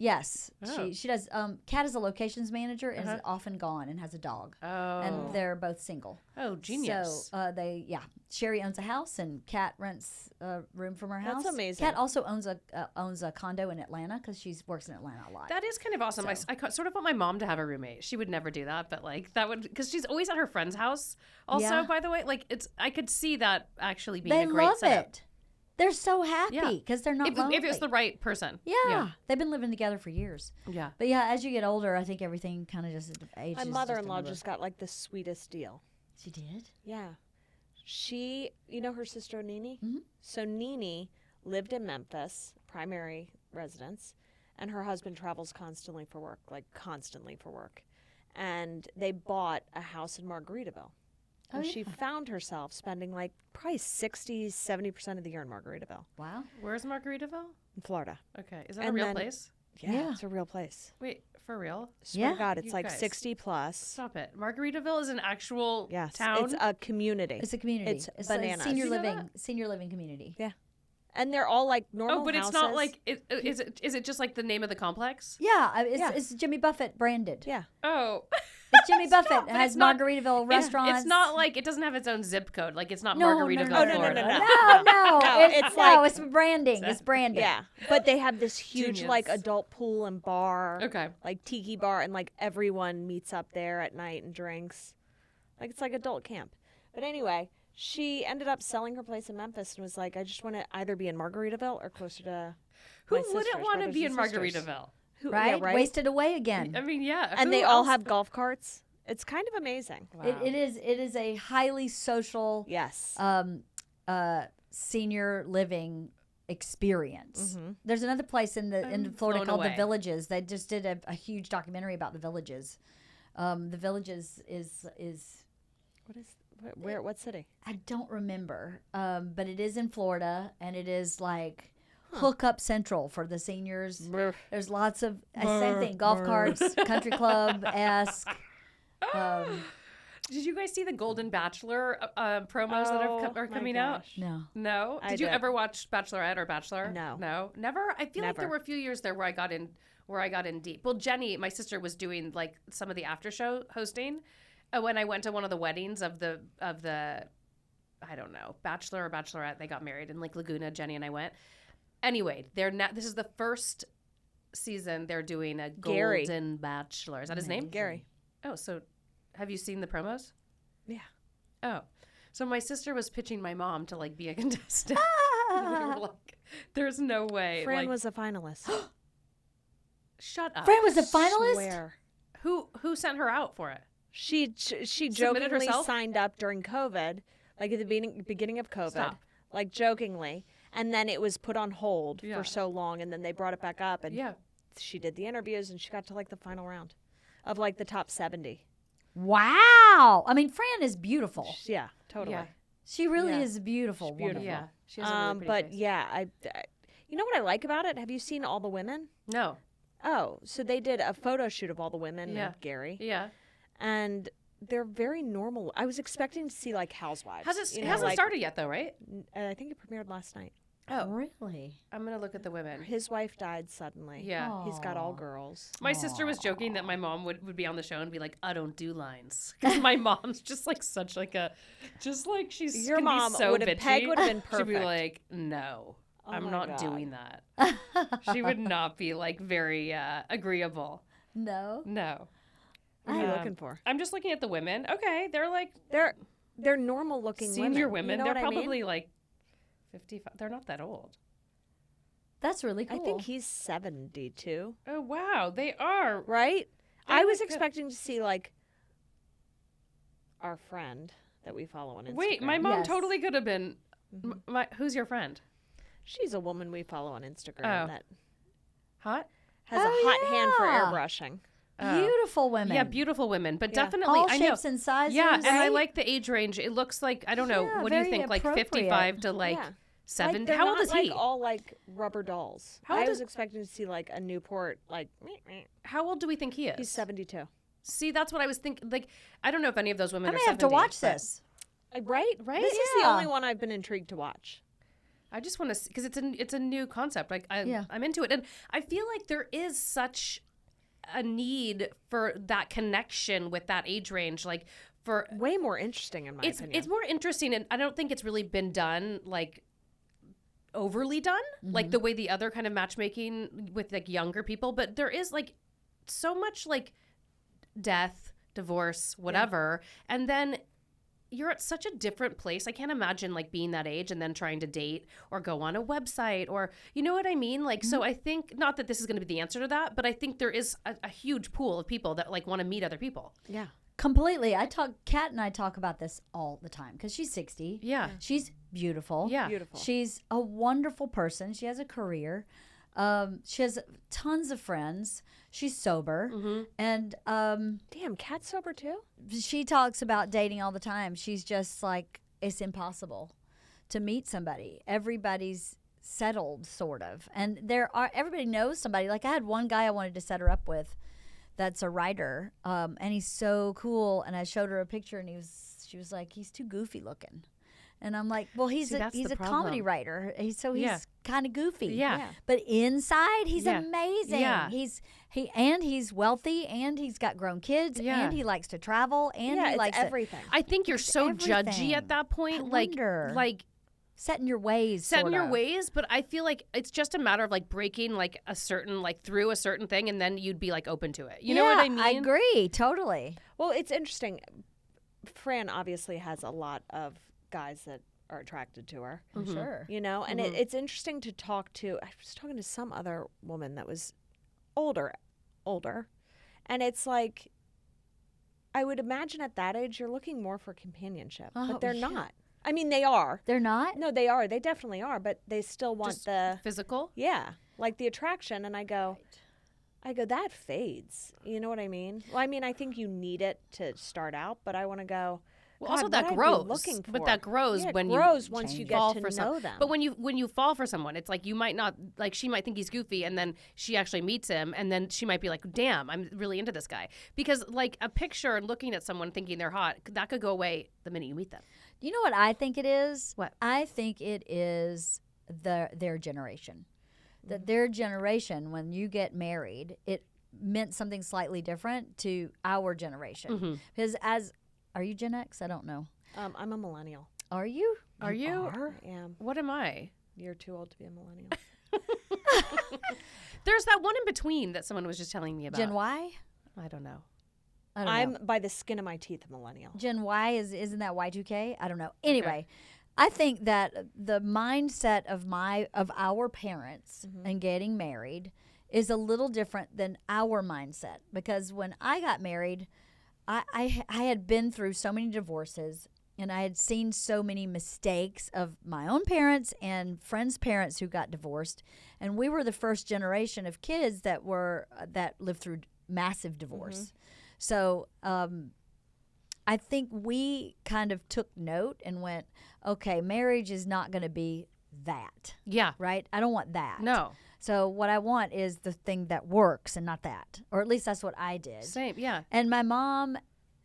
Yes, Oh. she does. Kat is a locations manager and is often gone and has a dog. Oh. And they're both single. Oh, genius. So Sherry owns a house and Kat rents a room from her house. That's amazing. Kat also owns a condo in Atlanta because she works in Atlanta a lot. That is kind of awesome. I sort of want my mom to have a roommate. She would never do that, but like that would, because she's always at her friend's house. Also, Yeah. by the way, like I could see that actually being They a great love setup. it. They're so happy because they're not lonely. If it's the right person. yeah, they've been living together for years. Yeah. But yeah, as you get older, I think everything kind of just ages. My just mother-in-law another- just got like the sweetest deal. She did. Yeah. She, you know her sister Nene? Mhm. So Nene lived in Memphis, primary residence, and her husband travels constantly for work. And they bought a house in Margaritaville. And she found herself spending like probably 60, 70% of the year in Margaritaville, Wow. Where's Margaritaville? in Florida. Okay. Is that And a real then- place? Yeah, it's a real place. Wait, for real? Swear Yeah. to God, it's You like guys. 60 plus. Stop it. Margaritaville is an actual Yes, town. it's a community. It's a community. It's a bananas. senior You know living community. And they're all like normal Oh, but houses. it's not like is it just like the name of the complex? Yeah, Yeah. it's Jimmy Buffett branded. Yeah. Oh. It's Jimmy Buffett. but It has it's not- Margaritaville restaurants. It's not like it doesn't have its own zip code. Like it's not No, Margaritaville, no, no, no, Florida. no, no. No, it's no, like- it's branding. It's branding. Yeah. But they have this huge Genius. like adult pool and bar. Okay. Like tiki bar, and like everyone meets up there at night and drinks. Like it's like adult camp. But anyway, she ended up selling her place in Memphis and was like, I just want to either be in Margaritaville or closer to Who my wouldn't sisters, want to brothers be in and sisters. Margaritaville? Who, Right? Yeah, right? Wasted away again. I mean, yeah. And who they all else- have golf carts. It's kind of amazing. Wow. It is a highly social Yes. senior living experience. Mhm. There's another place in Florida blown called away. The Villages. They just did a huge documentary about the Villages. The Villages is What city? I don't remember, but it is in Florida, and it is like hookup central for the seniors. There's lots of same thing, golf carts, country club esque. Did you guys see the Golden Bachelor promos that are my coming out? gosh. No, No. I Did you did. ever watch Bachelorette or Bachelor? No. No. Never. I feel like there Never. were a few years there where I got in deep. Well, Jenny, my sister, was doing like some of the after show hosting when I went to one of the weddings of the I don't know, Bachelor or Bachelorette. They got married in like Laguna. Jenny and I went. Anyway, this is the first season they're doing a Gary. Golden Bachelor. Is that his name? Gary. Oh, so have you seen the promos? Yeah. Oh, so my sister was pitching my mom to like be a contestant. And we were like, "There's no way." Fran like, was a finalist. shut up. Fran was a finalist. Swear. Who sent her out for it? She Submitted jokingly herself? signed up during COVID, like at the beginning of COVID, Stop. like jokingly, and then it was put on hold Yeah. for so long, and then they brought it back up, and Yeah. she did the interviews, and she got to like the final round of like the top 70. Wow. I mean, Fran is beautiful. Yeah, totally. Yeah. She really Yeah. is beautiful. She's beautiful. Yeah. She has a really pretty But face. yeah, I, you know what I like about it? Have you seen all the women? No. Oh, so they did a photo shoot of all the women Yeah. and Gary, Yeah. and they're very normal. I was expecting to see like housewives. It you know, hasn't like- started yet though, right? I think it premiered last night. Oh, Really? I'm gonna look at the women. His wife died suddenly. Yeah. He's got all girls. My sister was joking that my mom would be on the show and be like, "I don't do lines," because my mom's just like such like a, just like she's Your can be mom so would have bitchy. Peg would have been She'd be perfect. like, "No, Oh I'm my not God. doing that." She would not be like very agreeable. No. No. What are you looking for? I'm just looking at the women. Okay, they're like They're normal looking senior women. women. You know They're what I mean? probably like 55. They're not that old. That's really cool. I think he's 72. Oh wow, they are. Right? They I was look good. expecting to see like our friend that we follow on Instagram. Wait, my mom Yes. totally could have been. Mm-hmm. Who's your friend? She's a woman we follow on Instagram Oh. that Hot. has Oh, a hot hand for yeah. airbrushing. Beautiful women. Yeah, beautiful women, but Yeah. definitely All I know. shapes and sizes. Yeah, and I right? like the age range. It looks like I don't know. Yeah, What do you very think? Like appropriate. 55 to like Yeah. 70. Like, they're How old not, is he? Like all like rubber dolls. How old I was is- expecting to see like a Newport like How old do we think he is? he's 72. See, that's what I was thinking. Like, I don't know if any of those women I are may have to 70, watch but- this. Right? Right? This is the Yeah. only one I've been intrigued to watch. I just want to, because it's a new concept. Like I'm into it, and I feel like there is such a need for that connection with that age range. Like for way more interesting in my opinion. It's more interesting, and I don't think it's really been done like overly done, like the way the other kind of matchmaking with like younger people. But there is like so much like death, divorce, whatever, and then you're at such a different place. I can't imagine like being that age and then trying to date or go on a website or, you know what I mean? Like, so I think, not that this is going to be the answer to that, but I think there is a huge pool of people that like want to meet other people. Yeah. Completely. Kat and I talk about this all the time because she's 60. Yeah. She's beautiful. Yeah. Beautiful. She's a wonderful person. She has a career. She has tons of friends. She's sober. And Damn, Kat's sober too? she talks about dating all the time. She's just like, it's impossible to meet somebody. Everybody's settled, sort of. And everybody knows somebody. Like I had one guy I wanted to set her up with that's a writer, and he's so cool. And I showed her a picture, and she was like, he's too goofy looking. And I'm like, well, he's a comedy writer. He's kind of goofy. Yeah. But inside, he's amazing. Yeah. He's wealthy, and he's got grown kids, and he likes to travel, and he likes everything. I think you're so judgy at that point. Like set in your ways. But I feel like it's just a matter of like breaking like a certain, like through a certain thing, and then you'd be like open to it. You know what I mean? I agree. Totally. Well, it's interesting. Fran obviously has a lot of guys that are attracted to her. Sure. You know, and it's interesting to talk to. I was talking to some other woman that was older. And it's like, I would imagine at that age, you're looking more for companionship, but they're not. I mean, they are. They're not? No, they are. They definitely are, but they still want Just the physical. Yeah, like the attraction. And I go, that fades. You know what I mean? Well, I mean, I think you need it to start out, but I want to go. Well, God, also that what I'd be grows. looking for. But that grows Yeah, when it grows you once you fall get for to know them. But when you fall for someone, it's like you might not, like she might think he's goofy, and then she actually meets him, and then she might be like, damn, I'm really into this guy. Because like a picture and looking at someone thinking they're hot, that could go away the minute you meet them. You know what I think it is? What? I think it is their generation. That their generation, when you get married, it meant something slightly different to our generation. Because are you Gen X? I don't know. I'm a millennial. Are you? Are you? I am. What am I? You're too old to be a millennial. There's that one in between that someone was just telling me about. Gen Y? I don't know. I don't I'm know. by the skin of my teeth a millennial. Gen Y isn't that Y2K? I don't know. Anyway, I think that the mindset of our parents and getting married is a little different than our mindset, because when I got married, I had been through so many divorces, and I had seen so many mistakes of my own parents and friends' parents who got divorced, and we were the first generation of kids that lived through massive divorce. So I think we kind of took note and went, okay, marriage is not going to be that. Yeah. Right? I don't want that. No. So what I want is the thing that works and not that. Or at least that's what I did. Same, yeah. And my mom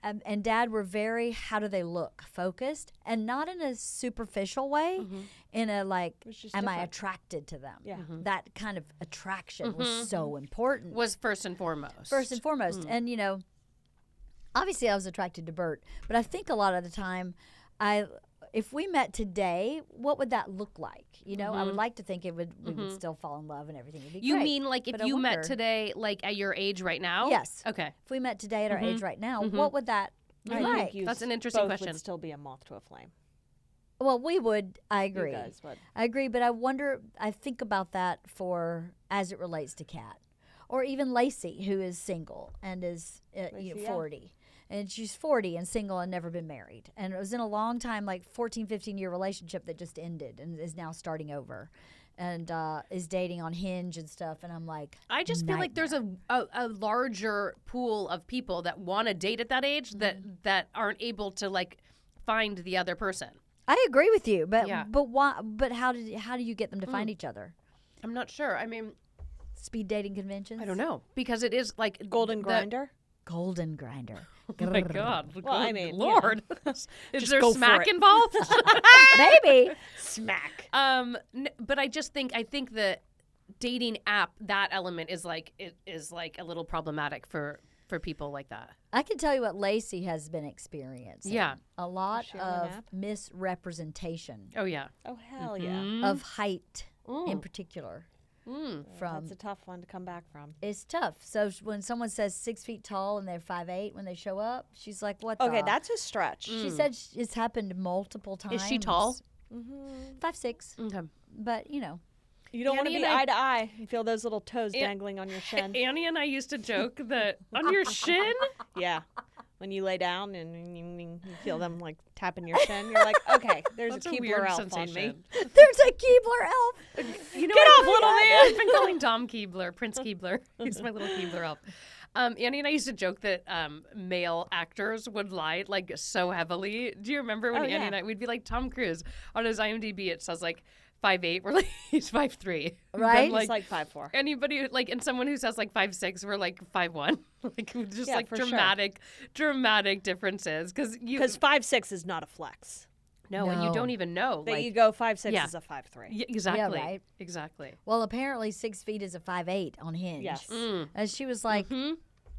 and dad were very, how do they look, focused, and not in a superficial way, in a like, am I attracted to them? Yeah. That kind of attraction was so important. Was first and foremost. First and foremost. And, you know, obviously I was attracted to Bert, but I think a lot of the time, if we met today, what would that look like? You know, I would like to think we would still fall in love and everything would be You great. mean like if But I you met wonder- today, like at your age right now? Yes. Okay. If we met today at our age right now, what would that be I like? think you That's an interesting both question. would still be a moth to a flame. Well, we would. I agree. You guys would. I agree, but I wonder. I think about that as it relates to Kat, or even Lacey, who is single and is 40. And she's 40 and single and never been married. And it was in a long time, like 14, 15-year relationship that just ended and is now starting over. And is dating on Hinge and stuff. And I'm like, I just feel like there's a larger pool of people that want to date at that age that aren't able to like find the other person. I agree with you, but Yeah. but why? But how do you get them to find each other? I'm not sure. I mean, Speed dating conventions? I don't know, because it is like Golden Grinder? golden grinder. Oh my God. Well, I mean, Lord. Is there go for smack it. involved? Maybe. Smack. But I think the dating app, that element is like a little problematic for people like that. I can tell you what Lacey has been experiencing. Yeah. A lot she on an of app? Oh misrepresentation yeah. Oh, hell yeah. Mm-hmm. of height in particular. From That's a tough one to come back from. It's tough. So when someone says 6 feet tall and they're 5'8" when they show up, she's like, "What?" Okay, the? that's a stretch. She said it's happened multiple times. Is she tall? 5'6", Okay. but you know. You don't want to Annie be and I- eye to eye and feel those little toes dangling on your shin. Annie and I used to joke that on your shin. Yeah. When you lay down and you feel them like tapping your shin, you're like, okay, there's That's a a Keebler weird elf on me. sensation. There's a Keebler elf. You know, Get what? off, little man. I've been calling Dom Keebler, Prince Keebler. He's my little Keebler elf. Annie and I used to joke that male actors would lie like so heavily. Do you remember when Oh, Annie yeah. and I, we'd be like Tom Cruise on his IMDb, it says like 5'8", we're like, he's 5'3". Right? It's like 5'4". Anybody like, and someone who says like 5'6", we're like 5'1". Like just Yeah, like for sure. dramatic differences because Because 5'6" is not a flex. no, and you No. don't even know That like you go 5'6" yeah. is a 5'3". yeah, exactly, right. exactly. Well, apparently 6 feet is a 5'8" on Hinge. Yes. And she was like,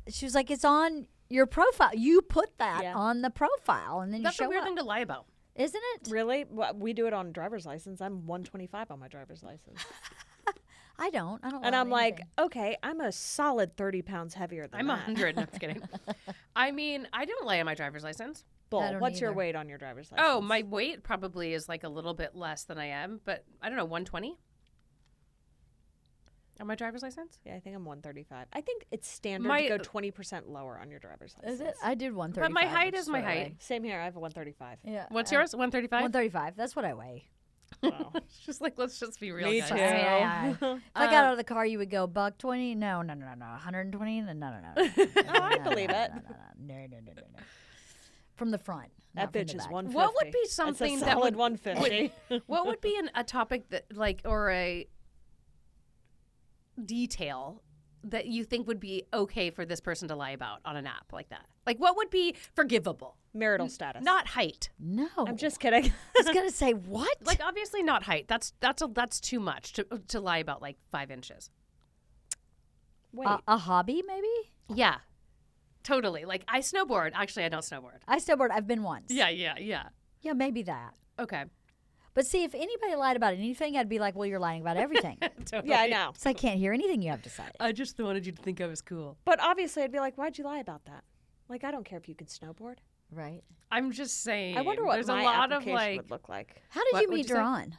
it's on your profile. You put that Yeah. on the profile, and then That's you a show weird up, thing to lie about. isn't it? Really? Well, we do it on driver's license. I'm 125 on my driver's license. I don't. And lie I'm about like, anything. okay, I'm a solid 30 pounds heavier than I'm that. 100. No, I'm just kidding. I mean, I don't lie on my driver's license. Bull, I don't what's your either. weight on your driver's license? Oh, my weight probably is like a little bit less than I am, but I don't know, 120 on my driver's license. Yeah, I think I'm 135. I think it's standard My- to go 20% lower on your driver's license. Is it? I did 135. But my height which is my what I height. weigh. Same here. I have a 135. Yeah. What's yours? 135. 135. That's what I weigh. Wow. It's just like, let's just be real, Me guys. too. Yeah. If I got out of the car, you would go $120. No. 120. No. Oh, I believe it. No. From the front. That not from bitch the is back. 150. What would be That's something a that solid would 150. what would be a topic that like or a detail that you think would be okay for this person to lie about on an app like that? Like what would be forgivable? Marital status. Not height. No. I'm just kidding. I was going to say, what? Like obviously not height. That's too much to lie about like 5 inches. Wait. A hobby, maybe? Yeah. Totally. Like I snowboard. Actually, I don't snowboard. I snowboard. I've been once. Yeah. Yeah, maybe that. Okay. But see, if anybody lied about anything, I'd be like, well, you're lying about everything. Totally. yeah, I know. So I can't hear anything you have to say. I just wanted you to think I was cool. But obviously, I'd be like, why'd you lie about that? Like, I don't care if you can snowboard. Right. I'm just saying. I wonder what there's my a lot of application like. would look like. How did What you would meet you say? Duran?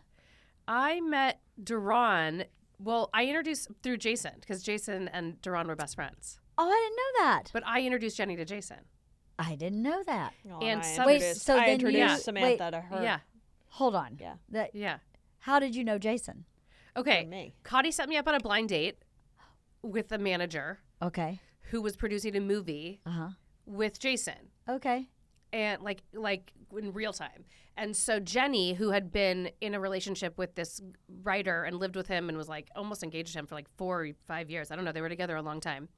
I met Duran. Well, I introduced through Jason because Jason and Duran were best friends. Oh, I didn't know that. But I introduced Jenny to Jason. I didn't know that. Oh, And I some- Wait, introduced, so I then introduced you- Samantha wait. to her. Yeah. Hold on. Yeah. Yeah. How did you know Jason? Okay. For me. Kottie set me up on a blind date with a manager Okay. who was producing a movie Uh-huh. with Jason. Okay. And like in real time. And so Jenny, who had been in a relationship with this writer and lived with him and was like almost engaged to him for like 4 or 5 years. I don't know. They were together a long time.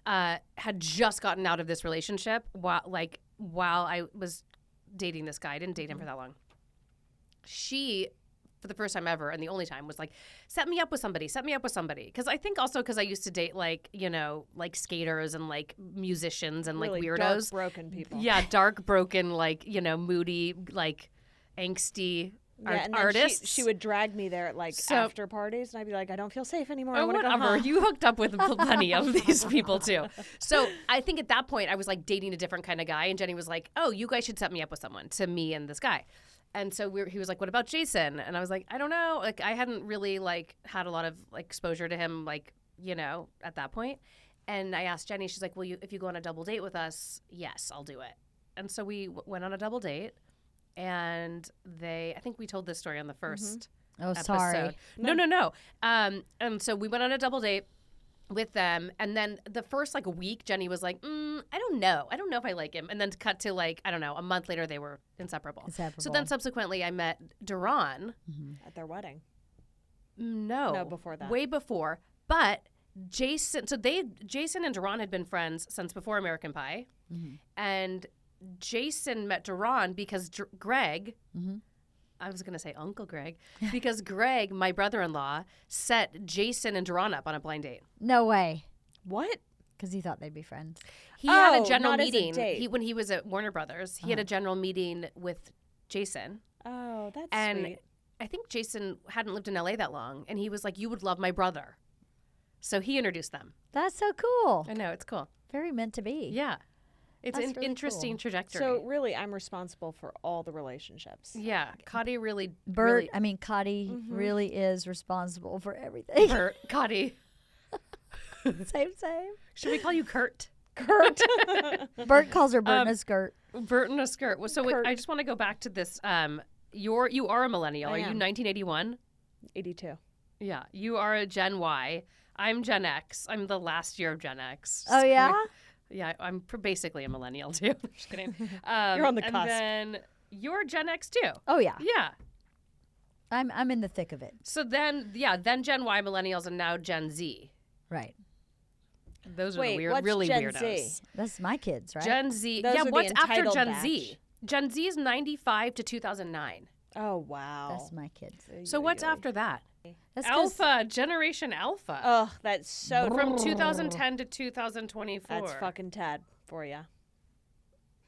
Had just gotten out of this relationship while I was dating this guy. I didn't date him for that long. She, for the first time ever and the only time, was like, set me up with somebody. Because I think also because I used to date like skaters and like musicians and Really like dark, weirdos. broken people. Yeah, dark, broken, like, moody, like angsty Yeah, and then artists. She would drag me there at like So- after parties, and I'd be like, I don't feel safe anymore. I Oh, want to go whatever. home. You hooked up with plenty of these people too. So I think at that point I was like dating a different kind of guy, and Jenny was like, "Oh, you guys should set me up with someone." To me and this guy, and so he was like, "What about Jason?" And I was like, "I don't know. Like I hadn't really like had a lot of like exposure to him, like at that point." And I asked Jenny, she's like, "Well, if you go on a double date with us, yes, I'll do it." And so we went on a double date. And I think we told this story on the first Oh, episode. sorry. No. And so we went on a double date with them. And then the first like week, Jenny was like, I don't know. I don't know if I like him. And then cut to like, I don't know, a month later, they were inseparable. So then subsequently I met Duran. At their wedding. No. No, before that. Way before. But Jason and Duran had been friends since before American Pie. And Jason met Duran because Greg, I was going to say Uncle Greg, because Greg, my brother-in-law, set Jason and Duran up on a blind date. No way. What? Because he thought they'd be friends. He had a general not as a meeting. date. When he was at Warner Brothers, he had a general meeting with Jason. Oh, that's And sweet. I think Jason hadn't lived in LA that long, and he was like, "You would love my brother." So he introduced them. That's so cool. I know, it's cool. Very meant to be. Yeah. It's That's an really interesting cool. trajectory. So really, I'm responsible for all the relationships. yeah, Kottie really... Kottie really is responsible for everything. Kottie. Same. Should we call you Kurt? Kurt. Bert calls her Bert in a skirt. Bert in a skirt. Well, so Kurt. I just want to go back to this. You are a millennial. Are you am. 1981? 82. Yeah. You are a Gen Y. I'm Gen X. I'm the last year of Gen X. Oh, yeah? Yeah, I'm basically a millennial too. Just kidding. You're on the and cusp. then you're Gen X too. Oh, yeah. Yeah. I'm in the thick of it. So then Gen Y millennials and now Gen Z. Right. Those are Wait, the weird, what's really Gen weirdos. Z? That's my kids, right? Gen Z. Those yeah, are the what's after entitled Gen batch. Z? Gen Z is 95 to 2009. Oh, wow. That's my kids. So what's after that? That's 'cause- Alpha, Generation Alpha. Oh, that's so From 2010 to 2024. That's fucking Ted for you.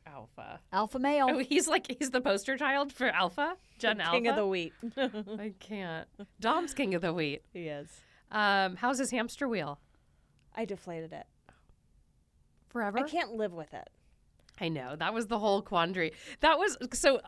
Alpha. Alpha male. Oh, he's the poster child for Alpha? Gen Alpha? King of the wheat. I can't. Dom's king of the wheat. He is. How's his hamster wheel? I deflated it. Forever? I can't live with it. I know. That was the whole quandary. That was so.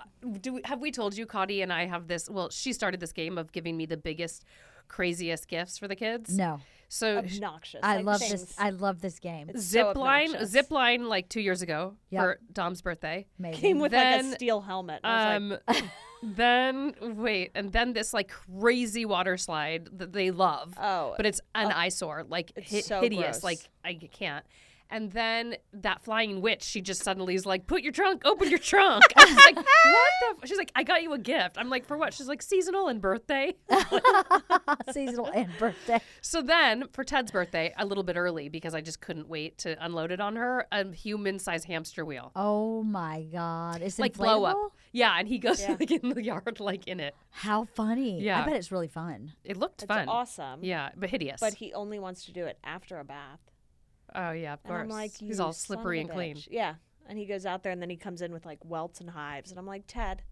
Have we told you, Kottie and I have this? Well, she started this game of giving me the biggest, craziest gifts for the kids. No. So Obnoxious. I Like love things. this. I love this game. so obnoxious. zip line like 2 years ago Yep. for Dom's birthday. Amazing. Came with like Then, a steel helmet. And I was like, then this like crazy water slide that they love. Oh. But it's an eyesore, like It's so hideous. gross. Like I can't. And then that flying witch, she just suddenly is like, "Put your trunk, open your trunk." I was like, "What the?" She's like, "I got you a gift." I'm like, "For what?" She's like, "Seasonal and birthday." Seasonal and birthday. So then for Ted's birthday, a little bit early because I just couldn't wait to unload it on her, a human-sized hamster wheel. Oh my God! It's Like inflatable? blow up. Yeah, and he goes Yeah. like in the yard, like in it. How funny! Yeah. I bet it's really fun. It looked it's fun. awesome. Yeah, but hideous. But he only wants to do it after a bath. Oh yeah, of And course. I'm like, he's "You all son slippery of and a clean. bitch." Yeah. And he goes out there and then he comes in with like welts and hives. And I'm like, "Ted,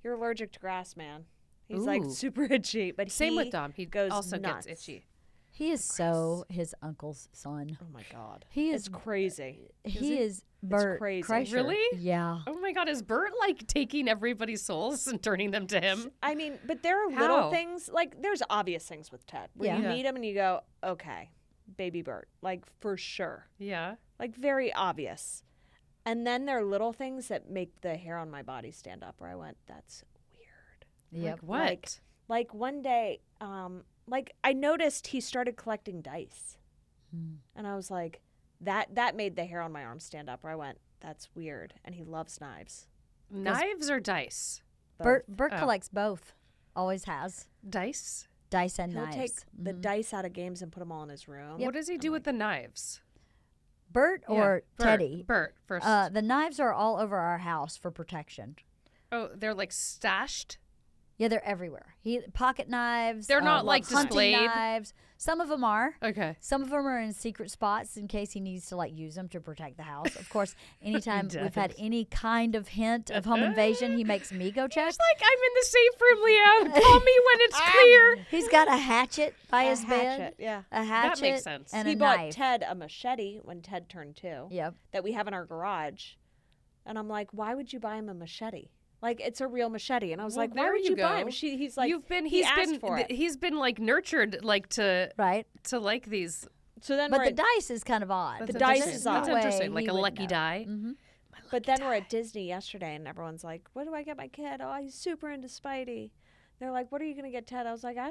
you're allergic to grass, man." He's like Ooh. super itchy. But Same he with Dom. He goes also nuts. gets itchy. He is so his uncle's son. Oh my God. He is It's crazy. He is Bert crazy. Kreischer. Really? Yeah. Oh my God, is Bert like taking everybody's souls and turning them to him? I mean, but there are How? little things, like there's obvious things with Ted where you Yeah. meet him and you go, okay, baby Bert, like for sure. Yeah. Like very obvious. And then there are little things that make the hair on my body stand up where I went, that's weird. Yep. Like what? Like one day, like I noticed he started collecting dice. And I was like, that made the hair on my arm stand up where I went, that's weird. And he loves knives. Knives or dice? Bert Oh. collects both. Always has. Dice? Dice and He'll knives. take the dice out of games and put them all in his room. What does he do with the knives? Bert or Yeah, Bert. Teddy? Bert first. The knives are all over our house for protection. Oh, they're like stashed? Yeah, they're everywhere. Pocket knives. They're not, like, hunting displayed? knives. Some of them are. Okay. Some of them are in secret spots in case he needs to like use them to protect the house. Of course, anytime we've had any kind of hint of home invasion, he makes me go check. It's like I'm in the safe room, LeeAnn. Call me when it's clear. He's got a hatchet by A his bed. hatchet, yeah. A hatchet. makes sense. And He a bought knife. Ted a machete when Ted turned 2 Yep. that we have in our garage. And I'm like, why would you buy him a machete? Like, it's a real machete. And I was Well, like, why there would you you buy go. him? He's like, He's asked for it. He's been like nurtured like to Right. like these. So then But we're the at, dice is kind of odd. That's The dice interesting. is That's odd. interesting. Like He a would lucky know. die. but then we're at Disney yesterday and everyone's like, what do I get my kid? Oh, he's super into Spidey. They're like, what are you going to get Ted? I was like, I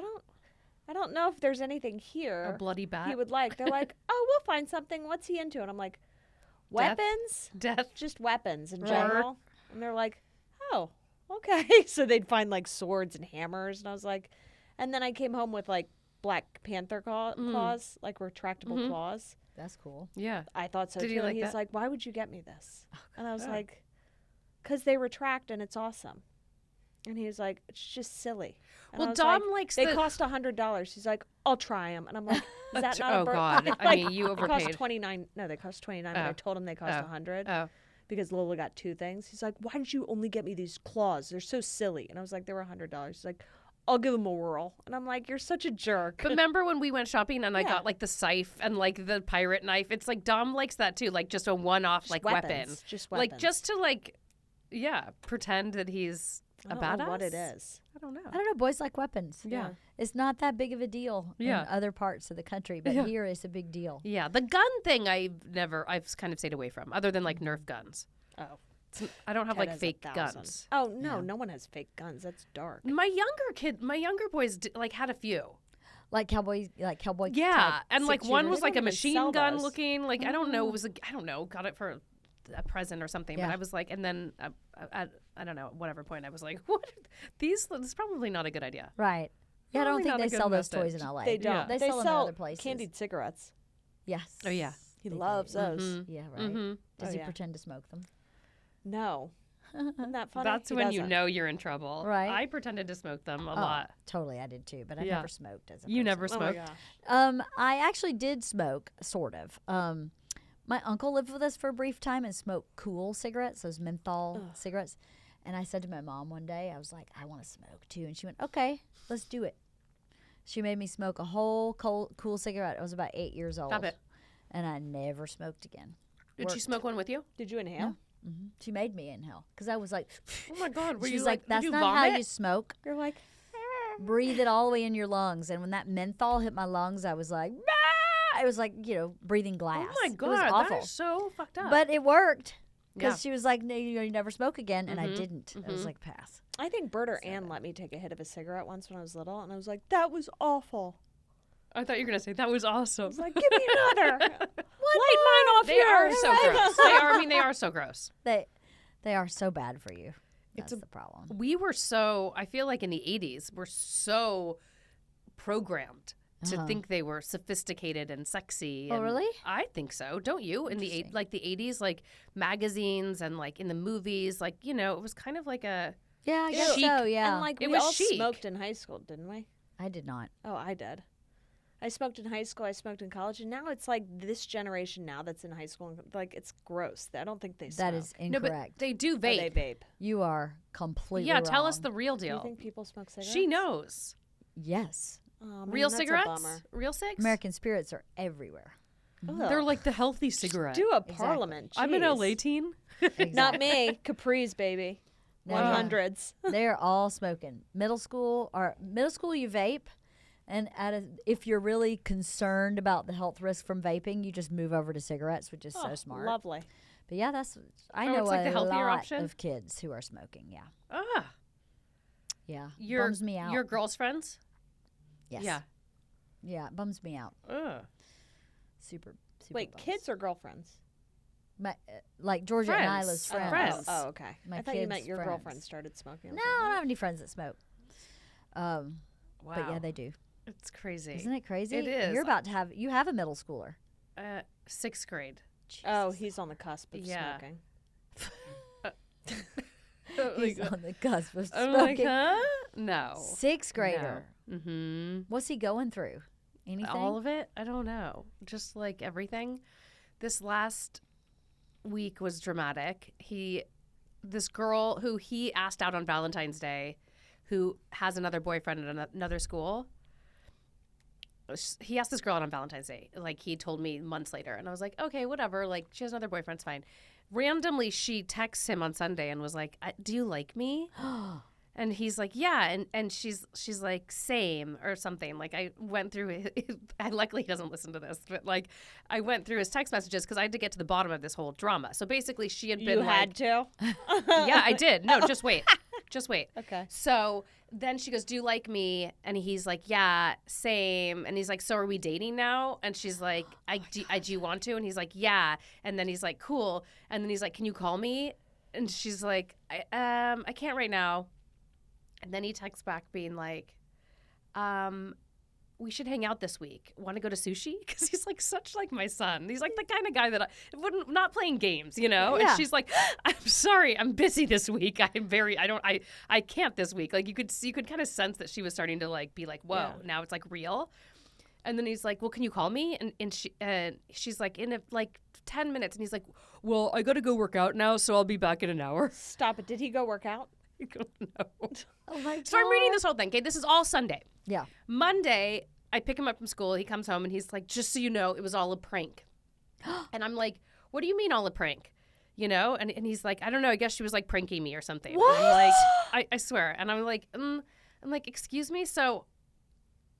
don't know if there's anything here A bloody bat. he would like. They're like, oh, we'll find something. What's he into? And I'm like, weapons? Death. Just weapons in Right. general. And they're like, oh, okay. So they'd find like swords and hammers. And I was like, and then I came home with like Black Panther claws, like retractable claws. That's cool. Yeah. I thought so Did too. he like and he's that? like, "Why would you get me this?" And I was like, "'Cause they retract and it's awesome." And he was like, "It's just silly." And I Well, was Dom like, likes they the... cost $100. He's like, "I'll try them." And I'm like, "Is that not Oh, a bird?" God. I Like, mean, you They cost overpaid. 29. No, they cost 29. But I told him they cost 100 Oh. because Lola got 2 things. He's like, "Why did you only get me these claws? They're so silly." And I was like, "They were $100." He's like, "I'll give them a whirl." And I'm like, "You're such a jerk." But remember when we went shopping and I got like the scythe and like the pirate knife? It's like Dom likes that too, like just a one-off like weapon. weapons, just weapons. Like just to like, yeah, pretend that he's a I don't badass. know what it is. I don't know. I don't know. Boys like weapons. Yeah. It's not that big of a deal Yeah. in other parts of the country, but Yeah. here it's a big deal. Yeah, the gun thing I've kind of stayed away from, other than like Nerf guns. Oh. I don't have 10 like is fake 1,000. guns. Oh no, no one has fake guns. That's dark. My younger boys like had a few. Like cowboy Yeah, type and like one 6-shooter. was They like a don't even machine sell gun those. looking. Like I don't know, it was I don't know, got it for a present or something. Yeah. But I was like, and then at I don't know, at whatever point I was like, what? This is probably not a good idea. Right. Yeah, I don't Probably think not a they good sell those method. toys in LA. They don't. Yeah. They They sell them in other places. candied cigarettes. Yes. Oh yeah. He They loves do. those. Yeah, right. Mm-hmm. Does Oh, he yeah. pretend to smoke them? No. Isn't that funny? That's He when you doesn't. know you're in trouble. Right. I pretended to smoke them a lot. Totally, I did too, but I Yeah. never smoked as a You person. never Oh my smoked. gosh. I actually did smoke, sort of. My uncle lived with us for a brief time and smoked cool cigarettes, those menthol cigarettes. And I said to my mom one day, I was like, I want to smoke too. And she went, okay, let's do it. She made me smoke a whole cool cigarette. I was about 8 years old. Stop it. And I never smoked again. Did she smoke one with you? Did you inhale? She made me inhale because I was like, Oh my God! Were she's you like, did that's you not vomit? how you smoke. You're like, Breathe it all the way in your lungs. And when that menthol hit my lungs, I was like, "Ah!" It was like, breathing glass. Oh my It was God! awful. That is so fucked up. But it worked because Yeah. she was like, no, you never smoke again. And I didn't. I was like, pass. I think Bert or Ann let me take a hit of a cigarette once when I was little, and I was like, that was awful. I thought you were gonna say that was awesome. I was like, give me another. Light mine off They here. are so gross. They are. I mean, they are so gross. They are so bad for you. That's the problem. We were so. I feel like in the '80s, we're so programmed to think they were sophisticated and sexy. Oh, and really? I think so. Don't you? In the the '80s, like magazines and like in the movies, like it was kind of like a. Yeah, I guess Chic. so, yeah. And like It we was all chic. smoked in high school, didn't we? I did not. Oh, I did. I smoked in high school. I smoked in college, and now it's like this generation now that's in high school, like it's gross. I don't think they smoke. That is No, incorrect. but they do Or vape. they vape. You are completely Yeah, tell us wrong. the real Do you deal. think people smoke cigarettes? She knows. Yes. Oh, man, Real that's a cigarettes? bummer. Real cigs? American spirits are everywhere. Ugh. They're like the healthy cigarette. Do a parliament. I'm an jeez. LA teen. Not me. Capri's, baby. No, 100s. They're all smoking. Middle school you vape, and if you're really concerned about the health risk from vaping, you just move over to cigarettes, which is so smart. Lovely. But yeah, I Oh, know it's like the a healthier lot option? of kids who are smoking. Yeah, Ah, yeah, your bums me out. Your girls' friends? Yes. Yeah. Yeah, it bums me out. Ugh. Super. Wait, bums. kids or girlfriends? Like Georgia and Friends. Isla's Oh, friends. friends. Oh, okay. My I thought you meant kids' your friends. girlfriend started smoking. or No, I something. don't have any friends that smoke. Wow. But yeah, they do. It's crazy. Isn't it crazy? It is. You have a middle schooler. 6th grade. Oh, he's on the cusp of Yeah. smoking. He's on the cusp of I'm like, smoking. huh? No. 6th grader. No. Mm-hmm. What's he going through? Anything? All of it? I don't know. Just like everything. This last week was dramatic. This girl who he asked out on Valentine's Day, who has another boyfriend at another school. He asked this girl out on Valentine's Day. Like, he told me months later. And I was like, okay, whatever. Like, she has another boyfriend. It's fine. Randomly, she texts him on Sunday and was like, do you like me? And he's like, yeah. And she's like, same or something. Like, I went through luckily he doesn't listen to this, but like, I went through his text messages because I had to get to the bottom of this whole drama. So basically, she had been You had to? yeah, I did. No, just wait. Just wait. Okay. So then she goes, do you like me? And he's like, yeah, same. And he's like, so are we dating now? And she's like, do you want to? And he's like, yeah. And then he's like, cool. And then he's like, can you call me? And she's like, I can't right now. And then he texts back being like, we should hang out this week. Want to go to sushi? Because he's like such like my son. He's like the kind of guy that not playing games, you know? Yeah. And she's like, I'm sorry, I'm busy this week. I can't this week. Like you could kind of sense that she was starting to like be like, whoa, now it's like real. And then he's like, well, can you call me? And she's like, in 10 minutes. And he's like, well, I got to go work out now, so I'll be back in an hour. Stop it. Did he go work out? No. Oh my God. So I'm reading this whole thing. Okay, this is all Sunday. Yeah. Monday, I pick him up from school. He comes home and he's like, just so you know, it was all a prank. And I'm like, what do you mean all a prank? You know? And he's like, I don't know. I guess she was like pranking me or something. What? And I'm like, I swear. And I'm like, excuse me? So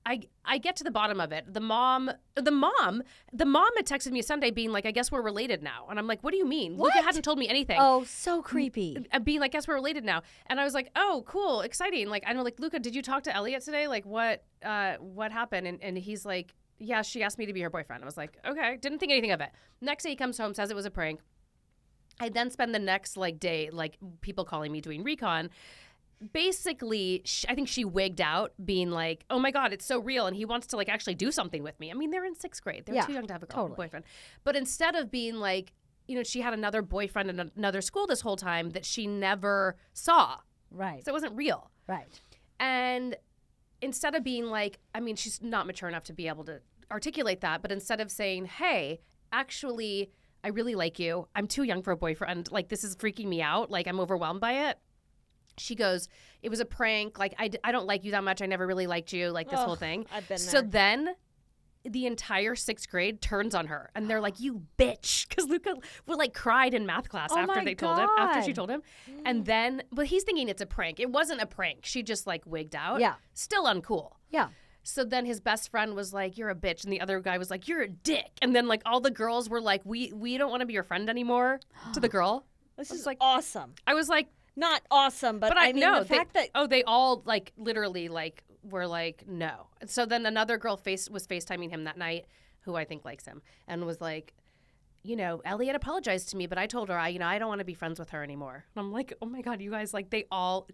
I get to the bottom of it. The mom had texted me Sunday being like, I guess we're related now. And I'm like, what do you mean? What? Luca hadn't told me anything. Oh, so creepy. Being like, guess we're related now. And I was like, oh, cool, exciting. Like, I know, like, Luca, did you talk to Elliot today? Like, what happened? And he's like, yeah, she asked me to be her boyfriend. I was like, okay, didn't think anything of it. Next day he comes home, says it was a prank. I then spend the next day, people calling me doing recon. Basically, I think she wigged out being like, oh my God, it's so real. And he wants to actually do something with me. I mean, they're in 6th grade. They're too young to have a boyfriend. But instead of being like, she had another boyfriend in another school this whole time that she never saw. Right. So it wasn't real. Right. And instead of being like, I mean, she's not mature enough to be able to articulate that. But instead of saying, hey, actually, I really like you. I'm too young for a boyfriend. Like, this is freaking me out. Like, I'm overwhelmed by it. She goes, it was a prank. Like, I don't like you that much. I never really liked you. Like, this whole thing. I've been there. So then the entire 6th grade turns on her. And they're like, you bitch. Because Luca cried in math class after she told him. And then, but he's thinking it's a prank. It wasn't a prank. She just wigged out. Yeah. Still uncool. Yeah. So then his best friend was like, you're a bitch. And the other guy was like, you're a dick. And then all the girls were like, we don't want to be your friend anymore to the girl. This is awesome. I was like, not awesome, but I mean, no, the fact that they all literally were like, no. And so then another girl was FaceTiming him that night, who I think likes him, and was like, Elliot apologized to me, but I told her I don't want to be friends with her anymore. And I'm like, oh my God, you guys, they all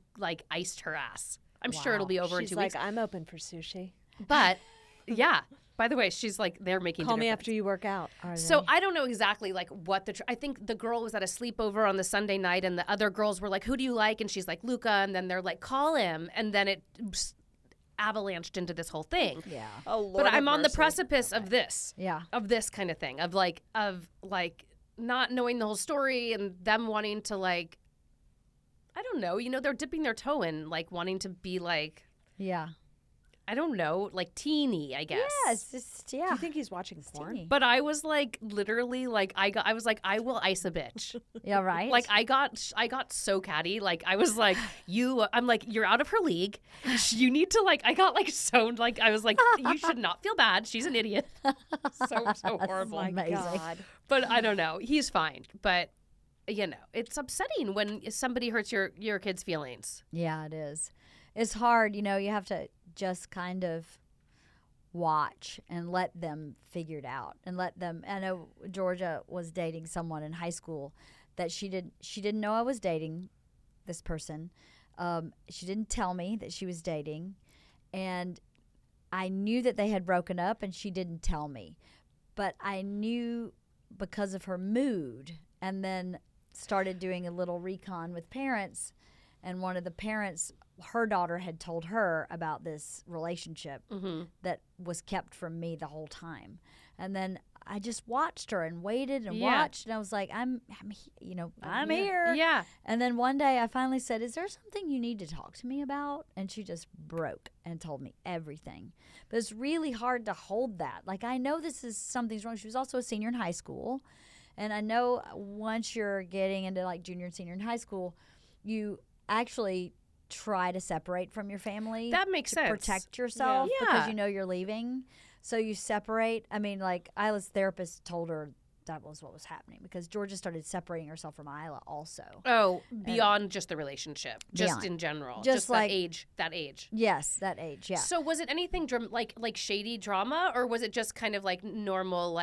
iced her ass. I'm sure it'll be over in 2 weeks. I'm open for sushi. But yeah. By the way, she's they're making Call dinner me friends. after you work out. So I don't know exactly what I think the girl was at a sleepover on the Sunday night, and the other girls were like, who do you like? And she's like, Luca. And then they're like, call him. And then it avalanched into this whole thing. Yeah. Oh, Lord. But I'm on the mercy. precipice of this. Yeah. Of this kind of thing. Of not knowing the whole story and them wanting to I don't know, they're dipping their toe in wanting to be Yeah. I don't know, teeny, I guess. Yeah, it's just, Do you think he's watching porn? teeny. But I was literally I was like, I will ice a bitch. Yeah, right? I got so catty. I was like, I'm like, you're out of her league. You need to I got so I was like, you should not feel bad. She's an idiot. So horrible. amazing. God. But I don't know. He's fine. But it's upsetting when somebody hurts your kid's feelings. Yeah, it is. It's hard, you have to just kind of watch and let them figure it out and let them. I know Georgia was dating someone in high school that she didn't know I was dating this person. She didn't tell me that she was dating, and I knew that they had broken up, and she didn't tell me, but I knew because of her mood, and then started doing a little recon with parents, and one of the parents, her daughter had told her about this relationship that was kept from me the whole time. And then I just watched her and waited and watched, and I was like, I'm here. Yeah. And then one day I finally said, is there something you need to talk to me about? And she just broke and told me everything. But it's really hard to hold that. I know something's wrong. She was also a senior in high school. And I know once you're getting into junior and senior in high school, you actually try to separate from your family. That makes sense. Protect yourself Yeah. because you're leaving. So you separate. I mean, Isla's therapist told her that was what was happening because Georgia started separating herself from Isla also. Oh, beyond just the relationship, just Beyond. in general, Just that age. Yes, that age, yeah. So was it anything like shady drama, or was it just kind of normal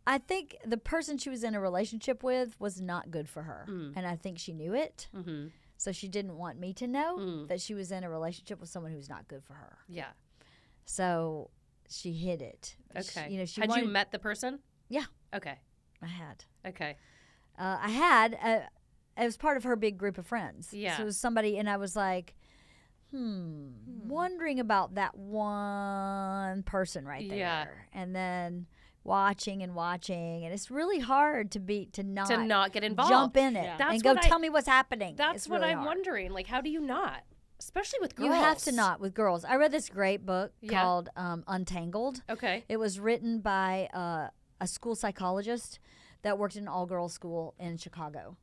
I think the person she was in a relationship with was not good for her. And I think she knew it. Mm-hmm. So she didn't want me to know that she was in a relationship with someone who's not good for her. Yeah. So she hid it. Okay. She had wanted, you met the person? Yeah. Okay. I had. Okay. I had. It was part of her big group of friends. Yeah. So it was somebody, and I was like, wondering about that one person right there. Yeah. And then watching, and it's really hard to not get involved. jump in it Yeah. That's and go what tell me what's happening. That's It's what really I'm hard. wondering. Like, how do you not? Especially with girls. You have to not with girls. I read this great book Yeah. called Untangled. Okay. It was written by a school psychologist that worked in an all-girls school in Chicago.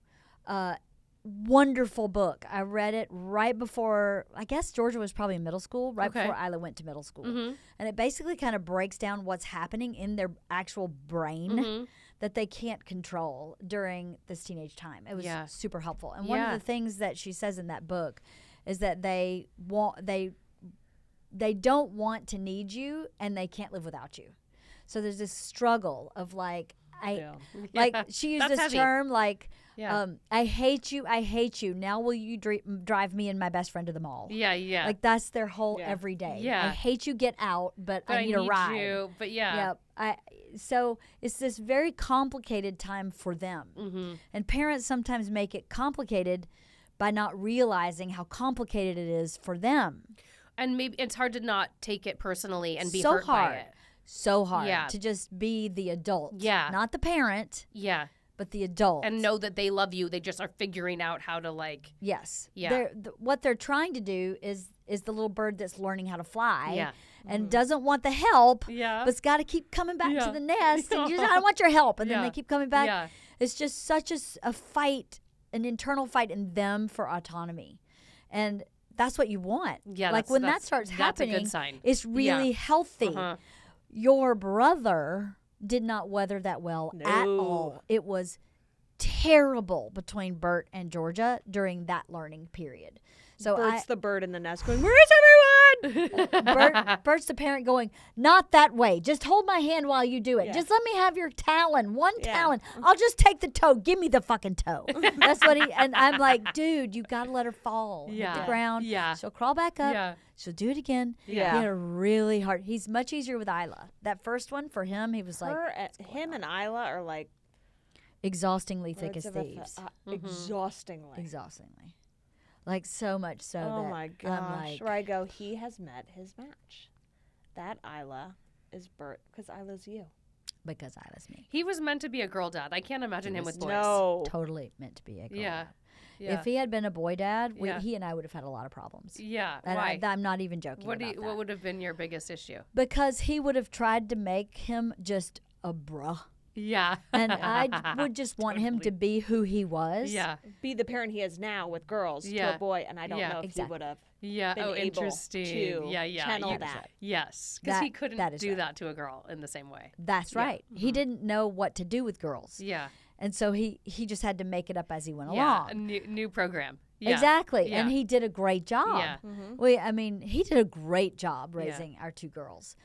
Wonderful book. I read it right before, I guess Georgia was probably in middle school, right Okay. before Isla went to middle school. Mm-hmm. And it basically kind of breaks down what's happening in their actual brain Mm-hmm. that they can't control during this teenage time. It was Yeah. super helpful. And one Yeah. of the things that she says in that book is that they don't want to need you, and they can't live without you. So there's this struggle of like, like she used That's this heavy. term like, Yeah. I hate you. Now will you drive me and my best friend to the mall? Yeah. Yeah. Like that's their whole Yeah. everyday. Yeah. I hate you, get out, but But I need a ride. you. But yeah. Yep. So it's this very complicated time for them. Mm-hmm. And parents sometimes make it complicated by not realizing how complicated it is for them. And maybe it's hard to not take it personally and be So hurt hard. by it. So hard Yeah. to just be the adult. Yeah. Not the parent, Yeah. but the adult. And know that they love you. They just are figuring out how to like. Yes. Yeah. What they're trying to do is the little bird that's learning how to fly Yeah. and doesn't want the help, Yeah. but's got to keep coming back Yeah. to the nest. And you just, I don't want your help. And then Yeah. they keep coming back. Yeah. It's just such a fight, an internal fight in them for autonomy. And that's what you want. Yeah, like that's- when that that's- starts that's a happening, good sign. it's really Yeah. healthy. Uh-huh. Your brother did not weather that well at No. all. It was terrible between Bert and Georgia during that learning period. So Bert's the bird in the nest going, "Where is everyone?" Bert's the parent going, "Not that way. Just hold my hand while you do it. Yeah. Just let me have your talon, one Yeah. talon. I'll just take the toe. Give me the fucking toe." That's what and I'm like, dude, you got to let her fall. Hit Yeah. the ground. Yeah. She'll crawl back up. Yeah. She'll do it again. Yeah. He had a really hard. He's much easier with Isla. That first one for him, he was like Him and Isla are like exhaustingly thick birds as of a thieves. exhaustingly. Exhaustingly. Like so much so Oh that my I'm gosh! like, Where I go, he has met his match. That Isla is Bert because Isla's you. because Isla's me. He was meant to be a girl dad. I can't imagine him with boys. No. Totally meant to be a girl. Yeah. dad. Yeah. If he had been a boy dad, Yeah. he and I would have had a lot of problems. Yeah. And Why? I'm not even joking What about that. what would have been your biggest issue? Because he would have tried to make him just a bruh. Yeah. And I would just want him to be who he was. Yeah. Be the parent he is now with girls to Yeah. a boy, and I don't Yeah. know if Exactly. he would have. Yeah. been Oh, able interesting. to Yeah. Yeah. channel You- that. Yes, because That- he couldn't that is do right. that to a girl in the same way. That's right. He didn't know what to do with girls. Yeah. And so he just had to make it up as he went Yeah. along. A new program. Yeah. Exactly. Yeah. And he did a great job. Yeah. He did a great job raising our two girls.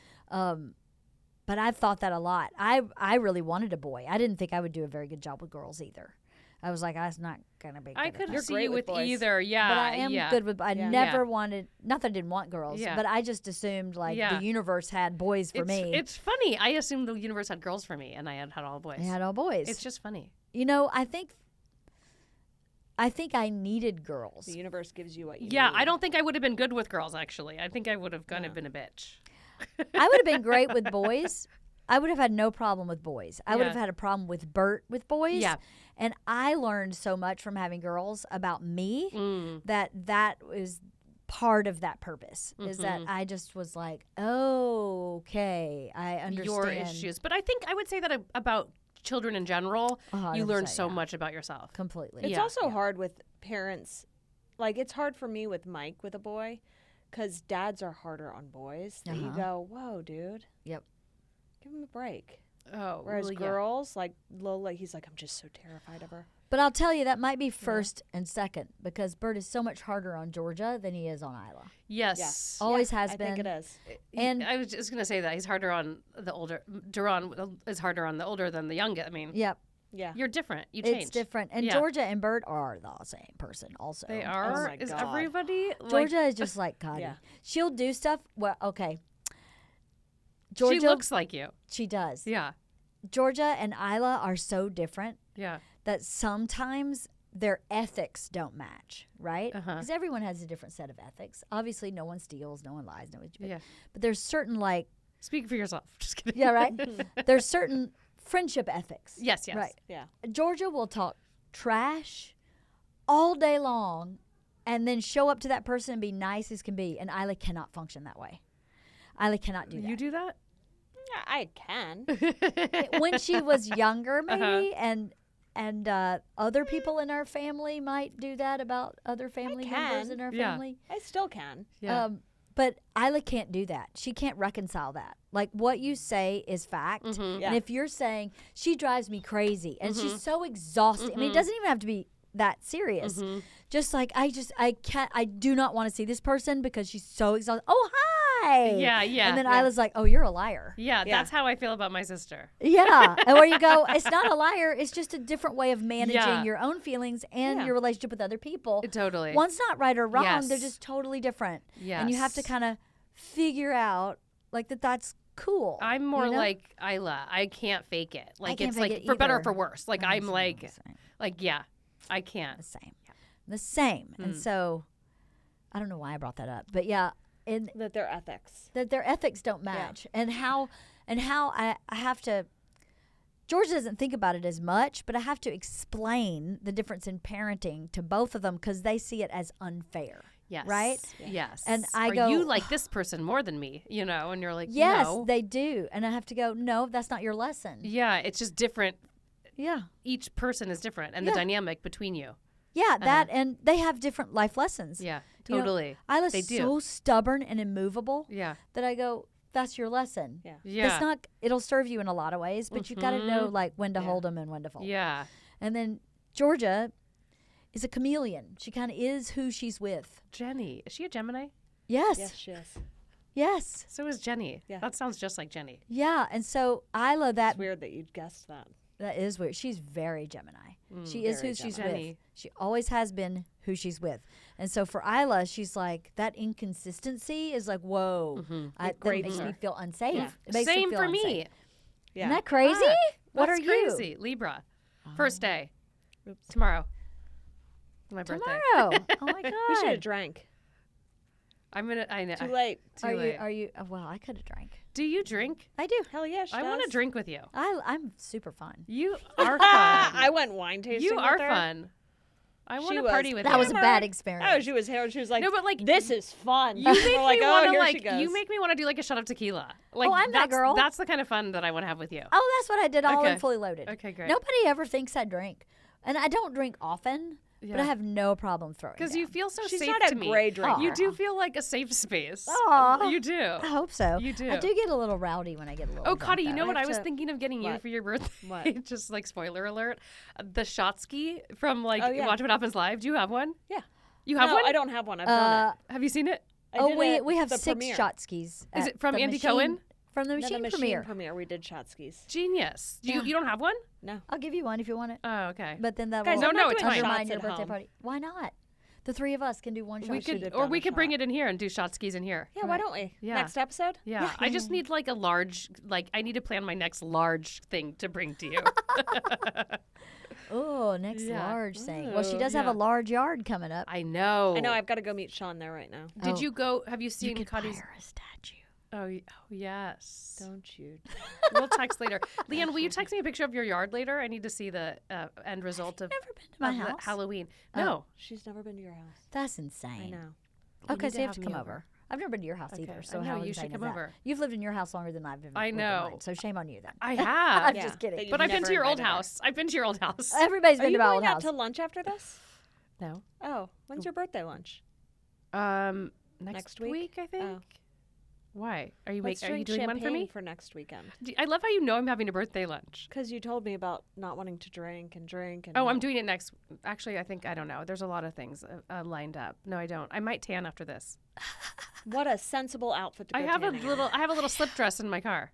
But I've thought that a lot. I really wanted a boy. I didn't think I would do a very good job with girls either. I was like, I was not going to be good I at could that. see great you with with boys. either. Yeah. But I am yeah. good with. I Yeah. never wanted. Not that I didn't want girls, Yeah. but I just assumed like Yeah. the universe had boys for me. It's funny. I assumed the universe had girls for me, and I had all boys. I had all boys. It's just funny. You know, I think I needed girls. The universe gives you what you Yeah, need. I don't think I would have been good with girls. Actually, I think I would have kind of been a bitch. I would have been great with boys. I would have had no problem with boys. I would Yeah. have had a problem with Bert with boys. Yeah. And I learned so much from having girls about me Mm. that was part of that purpose. Is that Mm-hmm. I just was like, oh, okay, I understand Your issues, but I think I would say that about children in general, you learn 100%, so yeah. much about yourself. completely. It's Yeah. also hard with parents. Like, it's hard for me with Mike with a boy because dads are harder on boys. That you go, whoa, dude. Yep. Give him a break. Oh, Whereas well, yeah. girls, like Lola, he's like, I'm just so terrified of her. But I'll tell you, that might be first and second because Bert is so much harder on Georgia than he is on Isla. Yes. Always has I been. think it is. And I was just gonna say that he's harder on the older. Duran is harder on the older than the youngest. I mean, yep, Yeah. you're different. You change. it's different. And Yeah. Georgia and Bert are the same person also. They are. my Is God. everybody Georgia is just like Kottie. Yeah. She'll do stuff. Well, okay. She looks like you. She does. Yeah. Georgia and Isla are so different Yeah. that sometimes their ethics don't match, right? Uh-huh. Because everyone has a different set of ethics. Obviously, no one steals, no one lies, no one. Yeah. But there's certain like, Speak for yourself. Just kidding. yeah, right. There's certain friendship ethics. Yes. Yes. Right. Yeah. Georgia will talk trash all day long, and then show up to that person and be nice as can be. And Isla cannot function that way. Isla cannot do that. You do that? Yeah, I can. When she was younger, Uh-huh. maybe, and other people in our family might do that about other family members can. in our Yeah. family. I still can. Yeah. But Isla can't do that. She can't reconcile that. Like what you say is fact. Mm-hmm. Yeah. And if you're saying she drives me crazy and she's so exhausted, I mean, it doesn't even have to be that serious. Just like I do not want to see this person because she's so exhausted. Oh, hi. Yeah, yeah, And then yeah. Isla's like, oh, you're a liar. Yeah, that's how I feel about my sister. Yeah. And where you go, it's not a liar. It's just a different way of managing Yeah. your own feelings and your relationship with other people. Totally. One's not right or wrong. Yes. They're just totally different. And you have to Yes. kind of figure out like that's cool. I'm more you know? like Isla. I can't fake it. Like can't it's fake like it for better or either. for worse. Like I'm like same. yeah, I can't. The same. The same. And so I don't know why I brought that up. But yeah, in That their ethics. that their ethics don't match. And how I have to George doesn't think about it as much, but I have to explain the difference in parenting to both of them because they see it as unfair. Yes. Right? Yes. And I or go, you like this person more than me, you know, and you're like, yes, no. they do. And I have to go, no, that's not your lesson. Yeah, it's just different. Yeah. Each person is different and the Yeah. dynamic between you. Yeah, that and they have different life lessons. Yeah, You know, totally. Isla's They do. so stubborn and immovable Yeah. that I go, that's your lesson. Yeah. Yeah. It's not, it'll serve you in a lot of ways, but you got to know like when to hold them and when to fold. Yeah. And then Georgia is a chameleon. She kind of is who she's with. Jenny. Is she a Gemini? Yes. Yes, she is. Yes. So is Jenny. Yeah. That sounds just like Jenny. Yeah. And so Isla, It's weird that you'd guessed that. that is weird. She's very Gemini. She is who very she's Gemini. with. She always has been who she's with. And so for Isla, she's like, that inconsistency is like, whoa. That makes me feel unsafe. Yeah. It makes Same feel for unsafe. me. Yeah. Isn't that crazy? What That's are you? crazy. Libra. First day. Tomorrow. My birthday. Tomorrow. Oh my We should have God. drank. I'm gonna. I know. Too late. Too Are late. you, well, I could have drank. Do you drink? I do. Hell yeah, she I want to does. drink with you. I'm super fun. You are fun. I went wine tasting. You with are her. fun. I want She to was- party with That you. was a bad experience. Oh, she was here. She was like, No, but, like, this is fun. You make We're like, me oh, want to here she like. goes. You make me want to do like a shot of tequila. Like, I'm that girl. That's the kind of fun that I want to have with you. Oh, that's what I did all Okay. in Fully Loaded. Okay, great. Nobody ever thinks I drink. And I don't drink often, but Yeah. I have no problem throwing Because down. you feel so She's safe not to a me. gray drinker. You do feel like a safe space. Aw. You do. I hope so. You do. I do get a little rowdy when I get a little Oh, drunk, Kottie, you though. know what I I have was to- thinking of getting you What? for your birthday? What? Just like spoiler alert, the shot ski from like Oh, yeah. Watch What Happens Live. Do you have one? Yeah. You have No, one? I don't have one. I've done it. Have you seen it? I Oh, did we it have the 6 premiere. shot skis. Is at it from the Andy machine- Cohen? From the No, machine, the premiere. premiere. We did shot skis. Genius. You Yeah. you don't have one? No. I'll give you one if you want it. Oh, okay. But then that Guys, will I'm no, not it's doing fine. undermine shots your at birthday home. party. Why not? The 3 of us can do one shot. we should could, have or done we a could bring shot. it in here and do shot skis in here. Yeah, why don't we? Yeah. Next episode? Yeah, I just need like a large, like I need to plan my next large thing to bring to you. Oh, next Yeah. large thing. Well, she Oh, does have yeah. a large yard coming up. I know. I know. I've got to go meet Sean there right now. Did Oh. you go? Have you You seen could buy Cottie's? her a statue. Oh, yes. Don't you? We'll text later. LeeAnn, will you text me a picture of your yard later? I need to see the end result of, Never been to my of the house. Halloween. Oh. No. She's never been to your house. That's insane. I know. Okay, need so to you have to have me come over. over. I've never been to your house Okay, either, I so know, how you insane should is come that? over. You've lived in your house longer than I've lived I in know. mine, so shame on you then. I have. I'm Yeah, just kidding. that But I've been never to your old invited her. house. I've been to your old house. Everybody's Are been you to my going old out house. to lunch after this? No. Oh, when's your birthday lunch? Next week? week, I think. Oh. Why? Are you Let's are you drink doing one champagne for me? for next weekend? I love how you know I'm having a birthday lunch. Because you told me about not wanting to drink and drink. And Oh, I'm doing it next. Actually, I think I don't know. There's a lot of things lined up. No, I don't. I might tan after this. What a sensible outfit to I go have tanning in. I have a little slip dress in my car.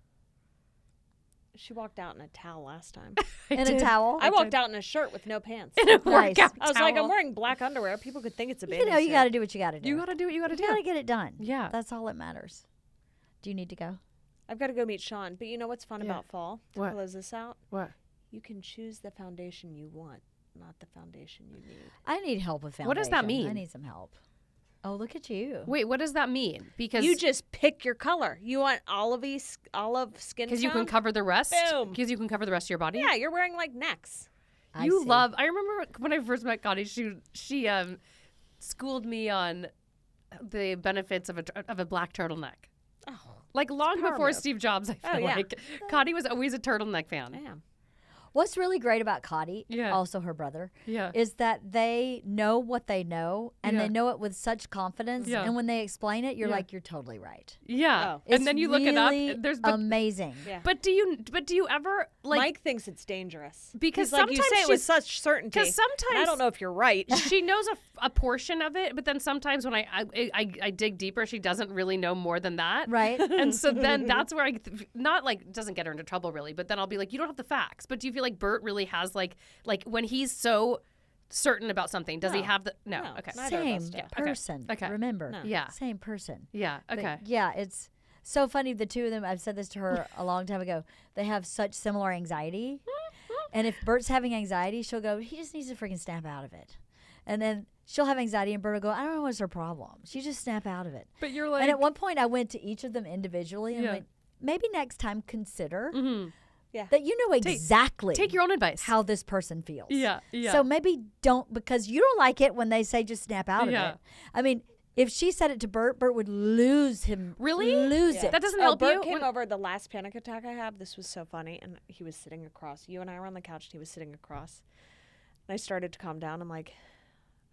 She walked out in a towel last time. In a towel. I walked out in a shirt with no pants. Nice. Workout I was like, I'm towel. wearing black underwear. People could think it's a You bathing know, you suit. got to do what you got to do. You gotta do what you gotta You do. got to get it done. Yeah. That's all that matters. Do you need to go? I've got to go meet Sean. But you know what's fun about fall? To What? close this out? What? You can choose the foundation you want, not the foundation you need. I need help with foundation. What does that mean? I need some help. Oh, look at you. Wait, what does that mean? Because You just pick your color. You want olive skin tone? you can cover the rest. Boom. Because you can cover the rest of your body. Yeah, you're wearing like necks. I You see. love. I remember when I first met Kottie. She schooled me on the benefits of a black turtleneck. Oh, Like long power before move. Steve Jobs, I feel yeah. like Kottie was always a turtleneck fan. I am. What's really great about Kottie, Yeah. also her brother, Yeah. is that they know what they know, and Yeah. they know it with such confidence. Yeah. And when they explain it, you're Yeah. like, you're totally right. Yeah. Oh. And then you look it up. really There's amazing. Yeah. but do you ever like Mike thinks it's dangerous because like you sometimes say it with she's- such certainty. because and I sometimes don't know if you're right. she knows a portion of it, but then sometimes when I dig deeper, she doesn't really know more than that. Right? And so then that's where not like it doesn't get her into trouble really, but then I'll be like, you don't have the facts. But do you feel like Bert really has like when he's so certain about something, does he No. have the no? No, Okay. neither of us Same do. Okay. person. Okay. Remember. No. Yeah. Same person. Yeah. But Okay. yeah, it's so funny. The two of them, I've said this to her a long time ago, they have such similar anxiety. And if Bert's having anxiety, she'll go, he just needs to freaking snap out of it. And then she'll have anxiety and Bert will go, I don't know what's her problem. She just snap out of it. But you're like And at one point, I went to each of them individually and Yeah. went, maybe next time consider Yeah. that you know exactly take your own advice. how this person feels. Yeah. Yeah. So maybe don't, because you don't like it when they say just snap out of Yeah. it. I mean, if she said it to Bert, Bert would lose him. Really? Lose Yeah. it. That doesn't Oh, help Bert you. came When- over the last panic attack I had. This was so funny. And he was sitting across. You and I were on the couch and he was sitting across. And I started to calm down. I'm like,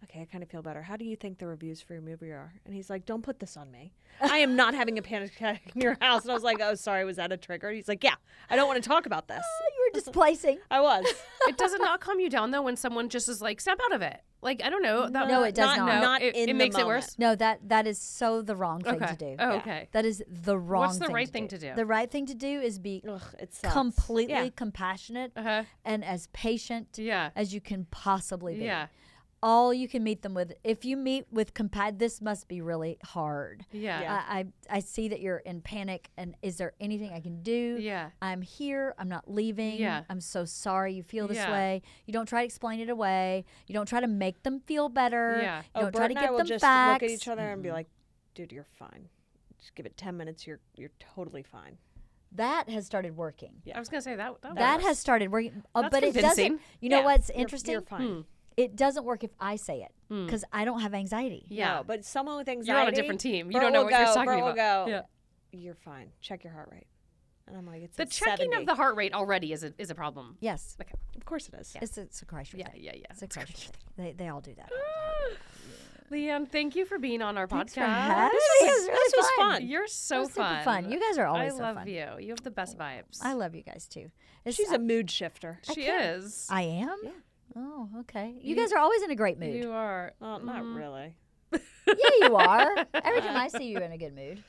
okay, I kind of feel better. How do you think the reviews for your movie are? And he's like, don't put this on me. I am not having a panic attack in your house. And I was like, oh, sorry, was that a trigger? He's like, yeah, I don't want to talk about this. You were displacing. I was. It doesn't not calm you down though when someone just is like snap out of it. Like I don't know. That, No, it does not. No, Not it, in it the makes it moment. worse. No, that is so the wrong thing Okay. to do. Oh, Yeah. okay. That is the wrong What's the thing right to thing do. to do? The right thing to do is be Ugh, it sucks. completely Yeah. compassionate Uh-huh. and as patient Yeah. as you can possibly be. Yeah. All you can meet them with. If you meet with this must be really hard. Yeah. Yeah. I see that you're in panic, and is there anything I can do? Yeah. I'm here. I'm not leaving. Yeah. I'm so sorry you feel this Yeah. way. You don't try to explain it away. You don't try to make them feel better. Yeah. You don't try Bert to and I give will them just facts. look at each other and be like, dude, you're fine. Just give it 10 minutes. You're totally fine. That has started working. I was gonna say that. That works. has started working. That's But it convincing. doesn't. You know Yeah. what's You're- interesting? You're fine. It doesn't work if I say it because I don't have anxiety. Yeah. No, but someone with anxiety. You're on a different team. You Bert don't know will what you're go, talking Bert will about. go, Yeah. you're fine. Check your heart rate. And I'm like, it's The at checking 70. of the heart rate already is a problem. Yes. Okay. Of course it is. It's a Kreischer Yeah. thing. Yeah. Yeah. It's a Kreischer thing. They all do that. LeeAnn, thank you for being on our Thanks for podcast. having me. It was really This was fun. You're so It was super fun. fun. You guys are always I so love fun. you. You have the best vibes. I love you guys too. She's a mood shifter. She is. I am? Yeah. Oh, okay. You guys are always in a great mood. You are. Well, not really. Yeah, you are. Every time I see you in a good mood.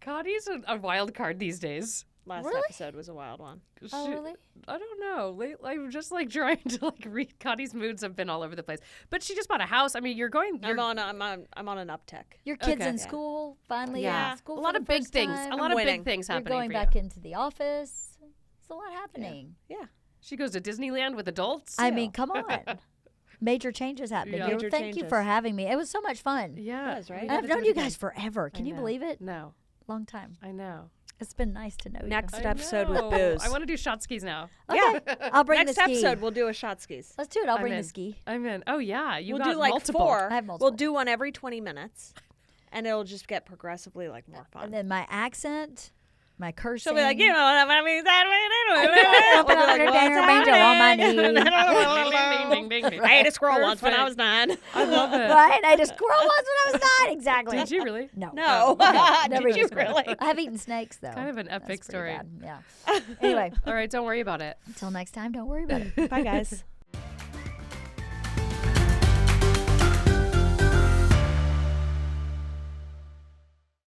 Kottie's a wild card these days. Last Really? episode was a wild one. Oh, She- really? I don't know. I'm just like trying to like read. Kottie's moods have been all over the place. But she just bought a house. I mean, you're going. I'm on an uptick. Your kids Okay. in Yeah. school, finally Yeah. in school A lot for of the big first things. time. A lot of winning. big things You're happening going for back you. into the office. It's a lot happening. Yeah. She goes to Disneyland with adults. I mean, come on. Major changes happening. Yeah. here. Major Thank you changes. for having me. It was so much fun. Yeah. It was, right? we And I've gotta known do you it again. guys forever. Can I you know. believe it? No. Long time. I know. It's been nice to know Next you. episode with know. booze. I want to do shot skis now. Okay. Yeah. I'll bring Next the ski. episode, we'll do a shot skis. Let's do it. I'll I'm bring in. the ski. I'm in. Oh yeah, you We'll got do like multiple. 4. I have multiple. We'll do one every 20 minutes, and it'll just get progressively like more fun. And then my accent, my cursing. She'll be like, you know what I mean? Ding, ding, ding, ding. I ate a squirrel once when I was 9. I love it. Right? I ate a squirrel once when I was 9. Exactly. Did you really? No. No. Never Did you eaten a really? squirrel. I have eaten snakes, though. Kind of an That's epic pretty story. bad. Yeah. Anyway, All right, don't worry about it. until next time, don't worry about it. Bye, guys.